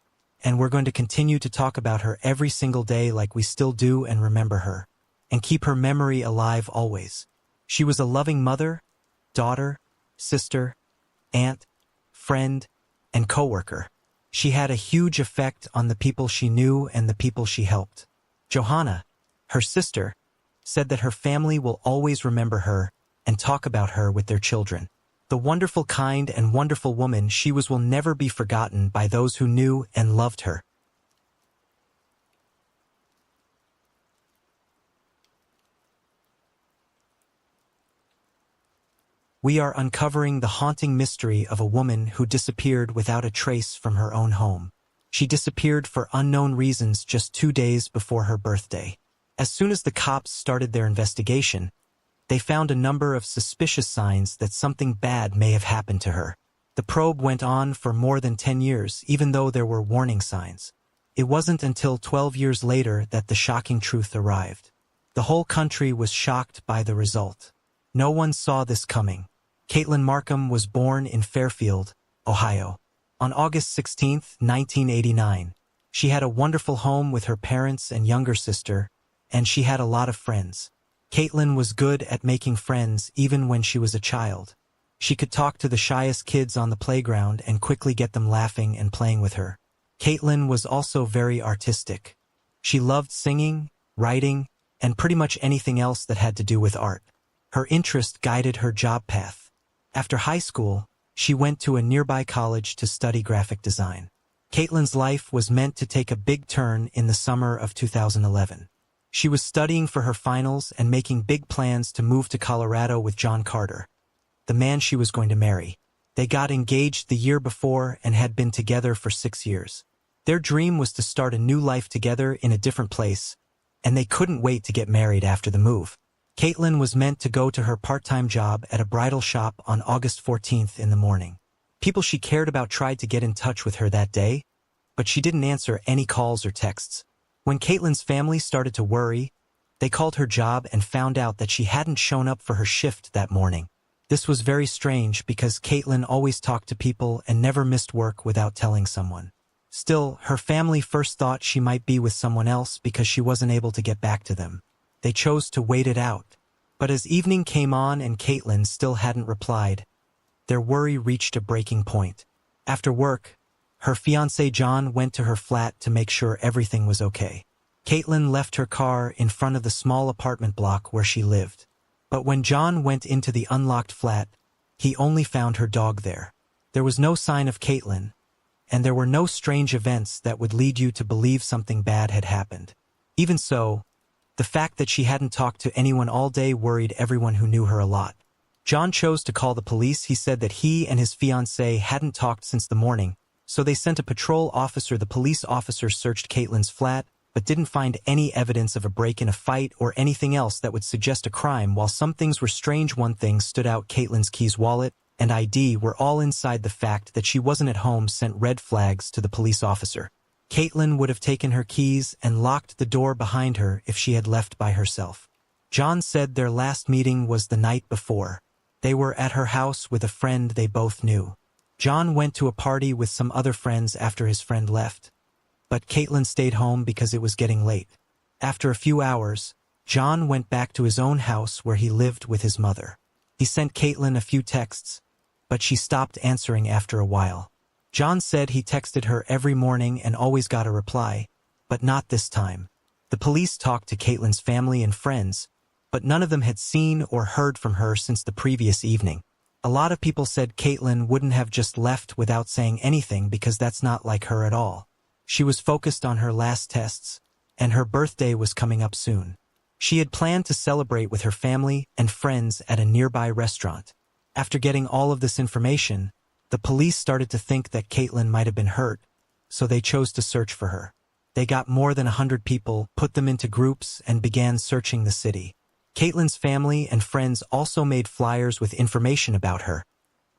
and we're going to continue to talk about her every single day like we still do and remember her, and keep her memory alive always. She was a loving mother, daughter, sister, aunt, friend, and coworker. She had a huge effect on the people she knew and the people she helped. Johanna, her sister, said that her family will always remember her and talk about her with their children. The wonderful, kind, and wonderful woman she was will never be forgotten by those who knew and loved her. We are uncovering the haunting mystery of a woman who disappeared without a trace from her own home. She disappeared for unknown reasons just 2 days before her birthday. As soon as the cops started their investigation, they found a number of suspicious signs that something bad may have happened to her. The probe went on for more than 10 years, even though there were warning signs. It wasn't until 12 years later that the shocking truth arrived. The whole country was shocked by the result. No one saw this coming. Caitlin Markham was born in Fairfield, Ohio, on August 16, 1989. She had a wonderful home with her parents and younger sister, and she had a lot of friends. Caitlin was good at making friends even when she was a child. She could talk to the shyest kids on the playground and quickly get them laughing and playing with her. Caitlin was also very artistic. She loved singing, writing, and pretty much anything else that had to do with art. Her interest guided her job path. After high school, she went to a nearby college to study graphic design. Caitlin's life was meant to take a big turn in the summer of 2011. She was studying for her finals and making big plans to move to Colorado with John Carter, the man she was going to marry. They got engaged the year before and had been together for 6 years. Their dream was to start a new life together in a different place, and they couldn't wait to get married after the move. Caitlin was meant to go to her part-time job at a bridal shop on August 14th in the morning. People she cared about tried to get in touch with her that day, but she didn't answer any calls or texts. When Caitlin's family started to worry, they called her job and found out that she hadn't shown up for her shift that morning. This was very strange because Caitlin always talked to people and never missed work without telling someone. Still, her family first thought she might be with someone else because she wasn't able to get back to them. They chose to wait it out. But as evening came on and Caitlin still hadn't replied, their worry reached a breaking point. After work, her fiancé John went to her flat to make sure everything was okay. Caitlin left her car in front of the small apartment block where she lived. But when John went into the unlocked flat, he only found her dog there. There was no sign of Caitlin, and there were no strange events that would lead you to believe something bad had happened. Even so, the fact that she hadn't talked to anyone all day worried everyone who knew her a lot. John chose to call the police. He said that he and his fiancée hadn't talked since the morning, so they sent a patrol officer. The police officer searched Caitlin's flat, but didn't find any evidence of a break in a fight or anything else that would suggest a crime. While some things were strange, one thing stood out: Caitlin's keys, wallet, and ID were all inside. The fact that she wasn't at home sent red flags to the police officer. Caitlin would have taken her keys and locked the door behind her if she had left by herself. John said their last meeting was the night before. They were at her house with a friend they both knew. John went to a party with some other friends after his friend left, but Caitlin stayed home because it was getting late. After a few hours, John went back to his own house where he lived with his mother. He sent Caitlin a few texts, but she stopped answering after a while. John said he texted her every morning and always got a reply, but not this time. The police talked to Caitlin's family and friends, but none of them had seen or heard from her since the previous evening. A lot of people said Caitlin wouldn't have just left without saying anything because that's not like her at all. She was focused on her last tests, and her birthday was coming up soon. She had planned to celebrate with her family and friends at a nearby restaurant. After getting all of this information, the police started to think that Caitlin might have been hurt, so they chose to search for her. They got more than 100 people, put them into groups, and began searching the city. Caitlin's family and friends also made flyers with information about her,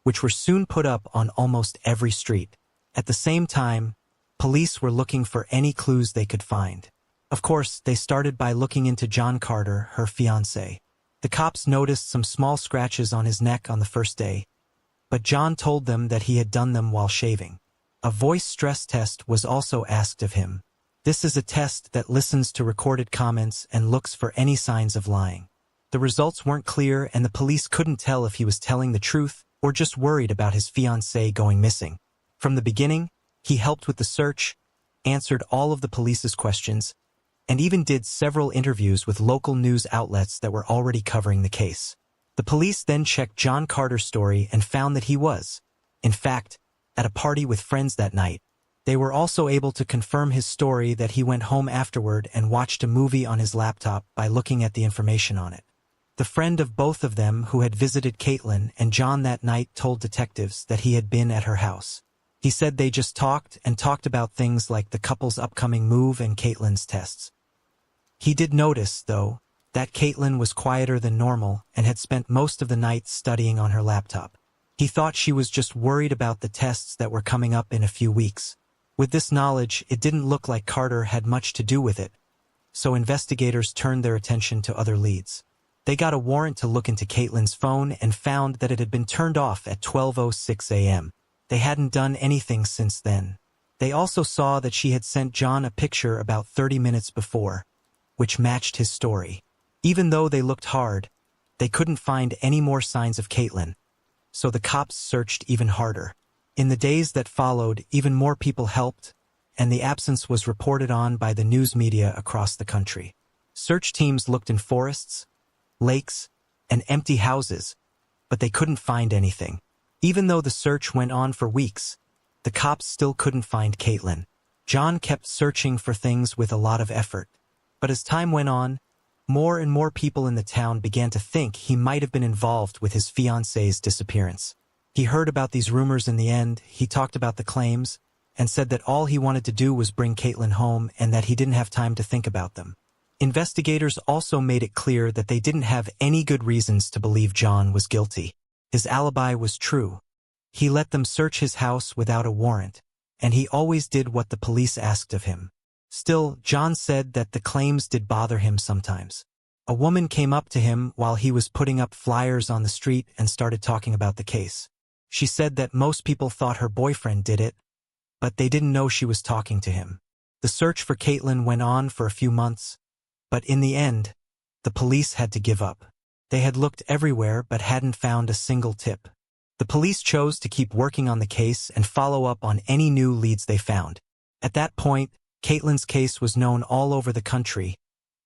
which were soon put up on almost every street. At the same time, police were looking for any clues they could find. Of course, they started by looking into John Carter, her fiancé. The cops noticed some small scratches on his neck on the first day, but John told them that he had done them while shaving. A voice stress test was also asked of him. This is a test that listens to recorded comments and looks for any signs of lying. The results weren't clear, and the police couldn't tell if he was telling the truth or just worried about his fiancée going missing. From the beginning, he helped with the search, answered all of the police's questions, and even did several interviews with local news outlets that were already covering the case. The police then checked John Carter's story and found that he was, in fact, at a party with friends that night. They were also able to confirm his story that he went home afterward and watched a movie on his laptop by looking at the information on it. The friend of both of them who had visited Caitlin and John that night told detectives that he had been at her house. He said they just talked about things like the couple's upcoming move and Caitlin's tests. He did notice, though, that Caitlin was quieter than normal and had spent most of the night studying on her laptop. He thought she was just worried about the tests that were coming up in a few weeks. With this knowledge, it didn't look like Carter had much to do with it, so investigators turned their attention to other leads. They got a warrant to look into Caitlin's phone and found that it had been turned off at 12:06 a.m. They hadn't done anything since then. They also saw that she had sent John a picture about 30 minutes before, which matched his story. Even though they looked hard, they couldn't find any more signs of Caitlin, so the cops searched even harder. In the days that followed, even more people helped, and the absence was reported on by the news media across the country. Search teams looked in forests, lakes, and empty houses, but they couldn't find anything. Even though the search went on for weeks, the cops still couldn't find Caitlin. John kept searching for things with a lot of effort, but as time went on, more and more people in the town began to think he might have been involved with his fiancée's disappearance. He heard about these rumors. In the end, he talked about the claims and said that all he wanted to do was bring Caitlin home and that he didn't have time to think about them. Investigators also made it clear that they didn't have any good reasons to believe John was guilty. His alibi was true. He let them search his house without a warrant, and he always did what the police asked of him. Still, John said that the claims did bother him sometimes. A woman came up to him while he was putting up flyers on the street and started talking about the case. She said that most people thought her boyfriend did it, but they didn't know she was talking to him. The search for Caitlin went on for a few months, but in the end, the police had to give up. They had looked everywhere but hadn't found a single tip. The police chose to keep working on the case and follow up on any new leads they found. At that point, Caitlin's case was known all over the country,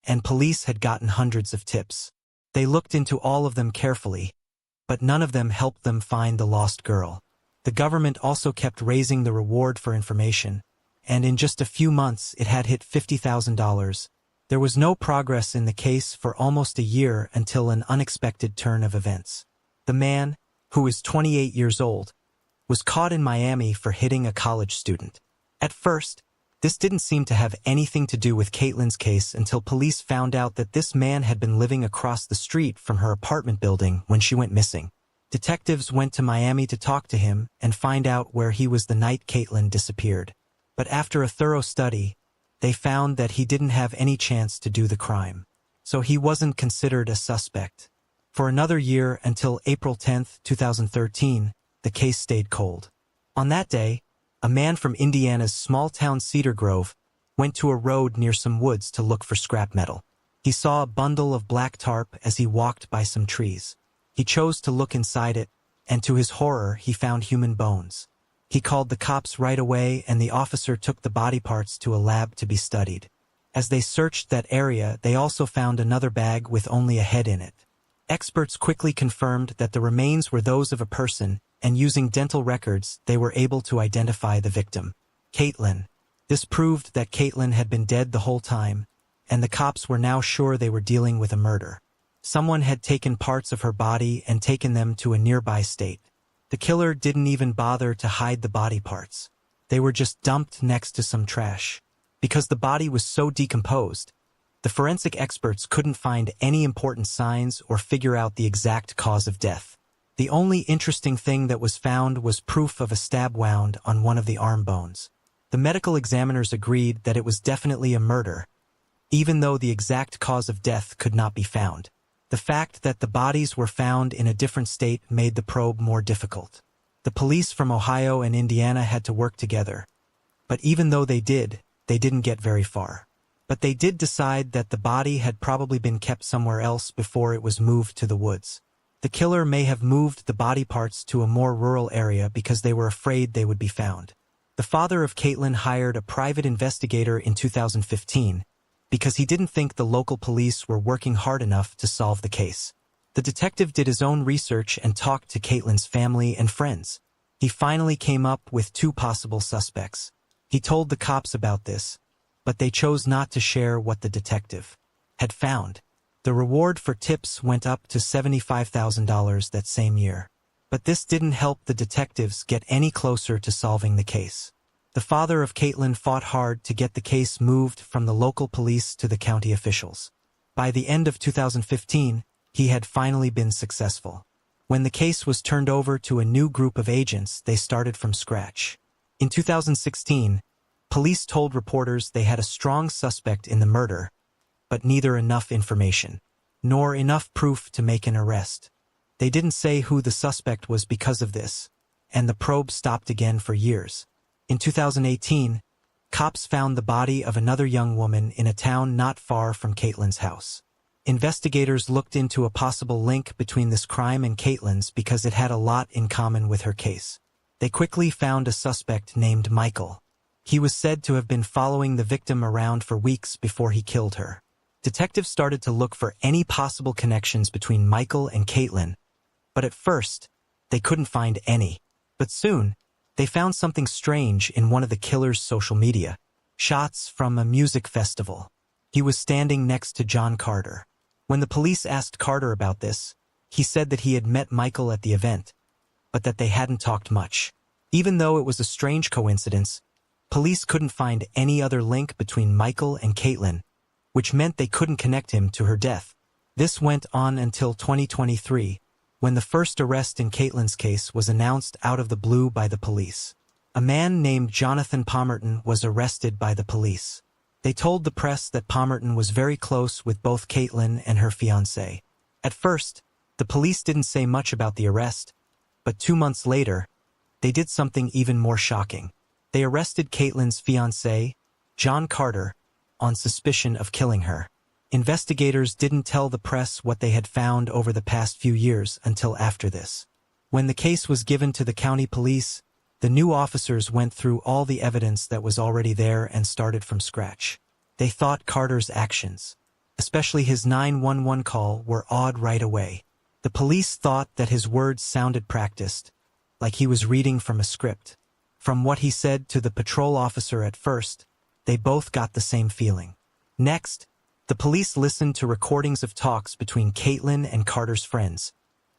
and police had gotten hundreds of tips. They looked into all of them carefully, but none of them helped them find the lost girl. The government also kept raising the reward for information, and in just a few months it had hit $50,000. There was no progress in the case for almost a year until an unexpected turn of events. The man, who is 28 years old, was caught in Miami for hitting a college student. At first, this didn't seem to have anything to do with Caitlin's case until police found out that this man had been living across the street from her apartment building when she went missing. Detectives went to Miami to talk to him and find out where he was the night Caitlin disappeared. But after a thorough study, they found that he didn't have any chance to do the crime. So he wasn't considered a suspect. For another year until April 10, 2013, the case stayed cold. On that day, a man from Indiana's small-town Cedar Grove went to a road near some woods to look for scrap metal. He saw a bundle of black tarp as he walked by some trees. He chose to look inside it, and to his horror, he found human bones. He called the cops right away, and the officer took the body parts to a lab to be studied. As they searched that area, they also found another bag with only a head in it. Experts quickly confirmed that the remains were those of a person, and using dental records, they were able to identify the victim, Caitlin. This proved that Caitlin had been dead the whole time, and the cops were now sure they were dealing with a murder. Someone had taken parts of her body and taken them to a nearby state. The killer didn't even bother to hide the body parts. They were just dumped next to some trash. Because the body was so decomposed, the forensic experts couldn't find any important signs or figure out the exact cause of death. The only interesting thing that was found was proof of a stab wound on one of the arm bones. The medical examiners agreed that it was definitely a murder, even though the exact cause of death could not be found. The fact that the bodies were found in a different state made the probe more difficult. The police from Ohio and Indiana had to work together. But even though they didn't get very far. But they did decide that the body had probably been kept somewhere else before it was moved to the woods. The killer may have moved the body parts to a more rural area because they were afraid they would be found. The father of Caitlin hired a private investigator in 2015 because he didn't think the local police were working hard enough to solve the case. The detective did his own research and talked to Caitlin's family and friends. He finally came up with two possible suspects. He told the cops about this, but they chose not to share what the detective had found. The reward for tips went up to $75,000 that same year. But this didn't help the detectives get any closer to solving the case. The father of Caitlin fought hard to get the case moved from the local police to the county officials. By the end of 2015, he had finally been successful. When the case was turned over to a new group of agents, they started from scratch. In 2016, police told reporters they had a strong suspect in the murder, but neither enough information, nor enough proof to make an arrest. They didn't say who the suspect was because of this, and the probe stopped again for years. In 2018, cops found the body of another young woman in a town not far from Caitlin's house. Investigators looked into a possible link between this crime and Caitlin's because it had a lot in common with her case. They quickly found a suspect named Michael. He was said to have been following the victim around for weeks before he killed her. Detectives started to look for any possible connections between Michael and Caitlin, but at first, they couldn't find any. But soon, they found something strange in one of the killer's social media. Shots from a music festival. He was standing next to John Carter. When the police asked Carter about this, he said that he had met Michael at the event, but that they hadn't talked much. Even though it was a strange coincidence, police couldn't find any other link between Michael and Caitlin, which meant they couldn't connect him to her death. This went on until 2023, when the first arrest in Caitlin's case was announced out of the blue by the police. A man named Jonathan Palmerton was arrested by the police. They told the press that Palmerton was very close with both Caitlin and her fiancé. At first, the police didn't say much about the arrest, but 2 months later, they did something even more shocking. They arrested Caitlin's fiancé, John Carter, on suspicion of killing her. Investigators didn't tell the press what they had found over the past few years until after this. When the case was given to the county police, the new officers went through all the evidence that was already there and started from scratch. They thought Carter's actions, especially his 911 call, were odd right away. The police thought that his words sounded practiced, like he was reading from a script. From what he said to the patrol officer at first, they both got the same feeling. Next, the police listened to recordings of talks between Caitlin and Carter's friends,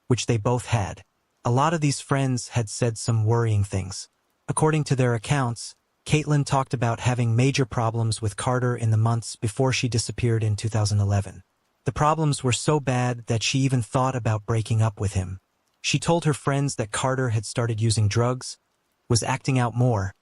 which they both had. A lot of these friends had said some worrying things. According to their accounts, Caitlin talked about having major problems with Carter in the months before she disappeared in 2011. The problems were so bad that she even thought about breaking up with him. She told her friends that Carter had started using drugs, was acting out more,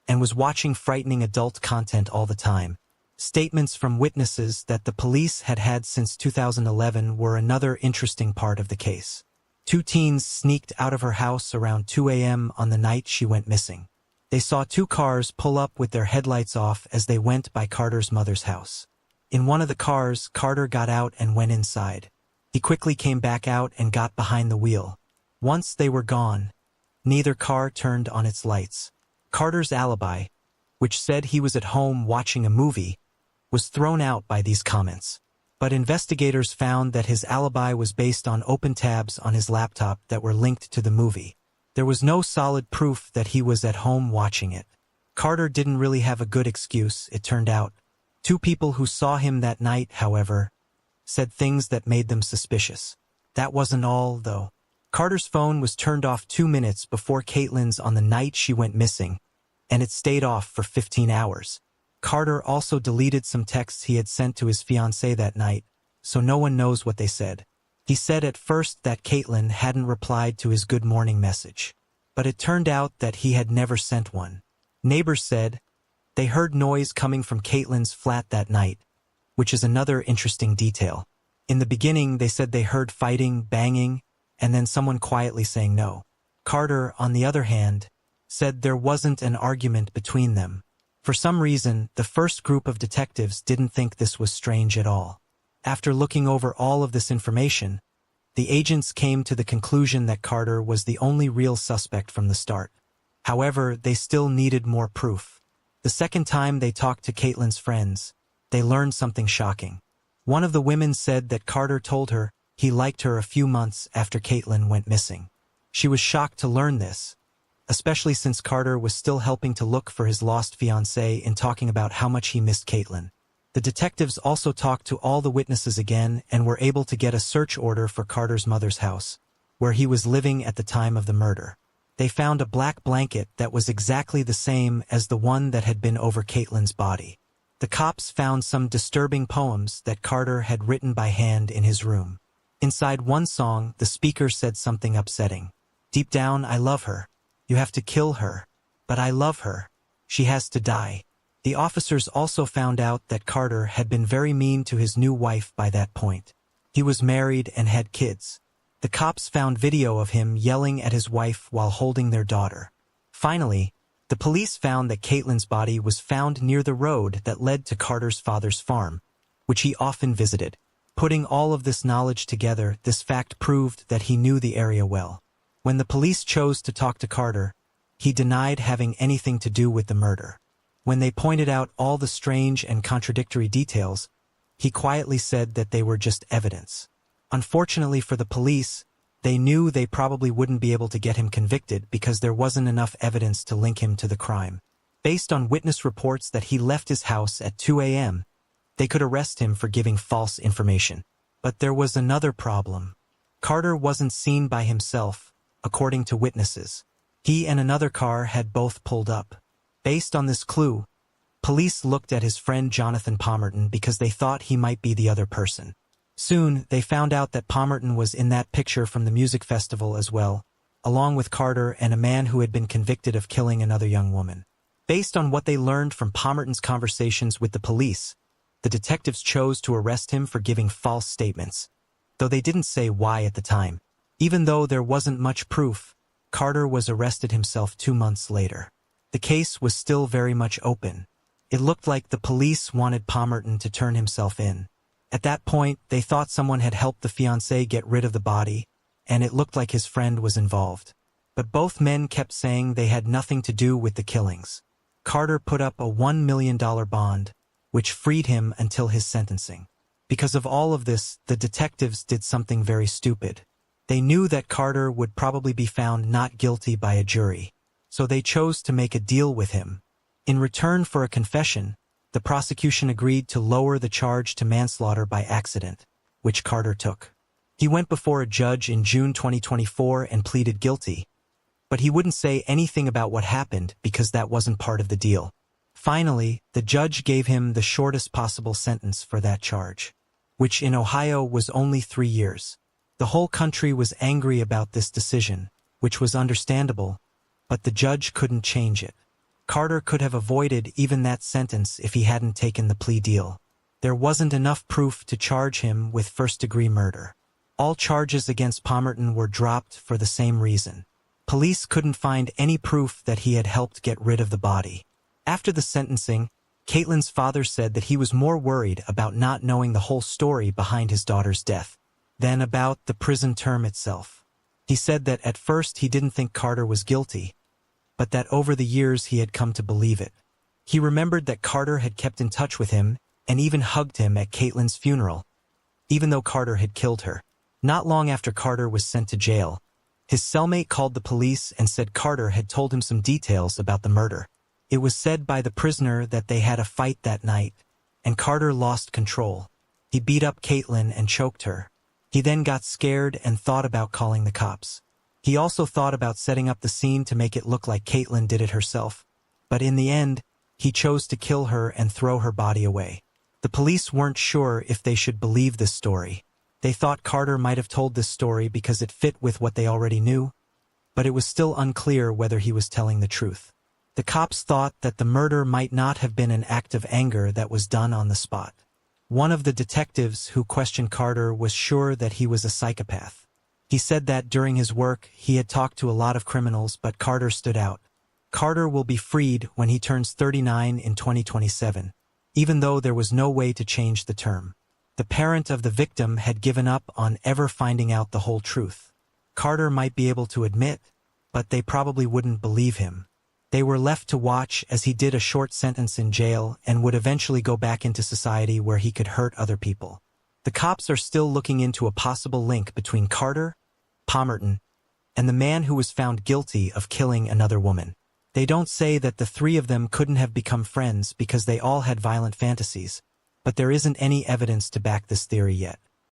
and was watching frightening adult content all the time. Statements from witnesses that the police had had since 2011 were another interesting part of the case. 2 teens sneaked out of her house around 2 a.m. on the night she went missing. They saw 2 cars pull up with their headlights off as they went by Carter's mother's house. In one of the cars, Carter got out and went inside. He quickly came back out and got behind the wheel. Once they were gone, neither car turned on its lights. Carter's alibi, which said he was at home watching a movie, was thrown out by these comments. But investigators found that his alibi was based on open tabs on his laptop that were linked to the movie. There was no solid proof that he was at home watching it. Carter didn't really have a good excuse, it turned out. 2 people who saw him that night, however, said things that made them suspicious. That wasn't all, though. Carter's phone was turned off 2 minutes before Caitlin's on the night she went missing, and it stayed off for 15 hours. Carter also deleted some texts he had sent to his fiancée that night, so no one knows what they said. He said at first that Caitlin hadn't replied to his good morning message, but it turned out that he had never sent one. Neighbors said they heard noise coming from Caitlin's flat that night, which is another interesting detail. In the beginning, they said they heard fighting, banging, and then someone quietly saying no. Carter, on the other hand, said there wasn't an argument between them. For some reason, the first group of detectives didn't think this was strange at all. After looking over all of this information, the agents came to the conclusion that Carter was the only real suspect from the start. However, they still needed more proof. The second time they talked to Caitlin's friends, they learned something shocking. One of the women said that Carter told her he liked her a few months after Caitlin went missing. She was shocked to learn this, especially since Carter was still helping to look for his lost fiancée and talking about how much he missed Caitlin. The detectives also talked to all the witnesses again and were able to get a search order for Carter's mother's house, where he was living at the time of the murder. They found a black blanket that was exactly the same as the one that had been over Caitlin's body. The cops found some disturbing poems that Carter had written by hand in his room. Inside one song, the speaker said something upsetting. "Deep down, I love her. You have to kill her. But I love her. She has to die." The officers also found out that Carter had been very mean to his new wife by that point. He was married and had kids. The cops found video of him yelling at his wife while holding their daughter. Finally, the police found that Caitlin's body was found near the road that led to Carter's father's farm, which he often visited. Putting all of this knowledge together, this fact proved that he knew the area well. When the police chose to talk to Carter, he denied having anything to do with the murder. When they pointed out all the strange and contradictory details, he quietly said that they were just evidence. Unfortunately for the police, they knew they probably wouldn't be able to get him convicted because there wasn't enough evidence to link him to the crime. Based on witness reports that he left his house at 2 a.m., they could arrest him for giving false information. But there was another problem. Carter wasn't seen by himself, according to witnesses. He and another car had both pulled up. Based on this clue, police looked at his friend Jonathan Palmerton because they thought he might be the other person. Soon, they found out that Palmerton was in that picture from the music festival as well, along with Carter and a man who had been convicted of killing another young woman. Based on what they learned from Palmerton's conversations with the police, the detectives chose to arrest him for giving false statements, though they didn't say why at the time. Even though there wasn't much proof, Carter was arrested himself 2 months later. The case was still very much open. It looked like the police wanted Palmerton to turn himself in. At that point, they thought someone had helped the fiancée get rid of the body, and it looked like his friend was involved. But both men kept saying they had nothing to do with the killings. Carter put up a $1 million bond, which freed him until his sentencing. Because of all of this, the detectives did something very stupid. They knew that Carter would probably be found not guilty by a jury, so they chose to make a deal with him. In return for a confession, the prosecution agreed to lower the charge to manslaughter by accident, which Carter took. He went before a judge in June 2024 and pleaded guilty, but he wouldn't say anything about what happened because that wasn't part of the deal. Finally, the judge gave him the shortest possible sentence for that charge, which in Ohio was only 3 years. The whole country was angry about this decision, which was understandable, but the judge couldn't change it. Carter could have avoided even that sentence if he hadn't taken the plea deal. There wasn't enough proof to charge him with first-degree murder. All charges against Palmerton were dropped for the same reason. Police couldn't find any proof that he had helped get rid of the body. After the sentencing, Caitlin's father said that he was more worried about not knowing the whole story behind his daughter's death than about the prison term itself. He said that at first he didn't think Carter was guilty, but that over the years he had come to believe it. He remembered that Carter had kept in touch with him and even hugged him at Caitlin's funeral, even though Carter had killed her. Not long after Carter was sent to jail, his cellmate called the police and said Carter had told him some details about the murder. It was said by the prisoner that they had a fight that night, and Carter lost control. He beat up Caitlin and choked her. He then got scared and thought about calling the cops. He also thought about setting up the scene to make it look like Caitlin did it herself, but in the end, he chose to kill her and throw her body away. The police weren't sure if they should believe this story. They thought Carter might have told this story because it fit with what they already knew, but it was still unclear whether he was telling the truth. The cops thought that the murder might not have been an act of anger that was done on the spot. One of the detectives who questioned Carter was sure that he was a psychopath. He said that during his work, he had talked to a lot of criminals, but Carter stood out. Carter will be freed when he turns 39 in 2027, even though there was no way to change the term. The parent of the victim had given up on ever finding out the whole truth. Carter might be able to admit, but they probably wouldn't believe him. They were left to watch as he did a short sentence in jail and would eventually go back into society where he could hurt other people. The cops are still looking into a possible link between Carter, Palmerton, and the man who was found guilty of killing another woman. They don't say that the three of them couldn't have become friends because they all had violent fantasies, but there isn't any evidence to back this theory yet.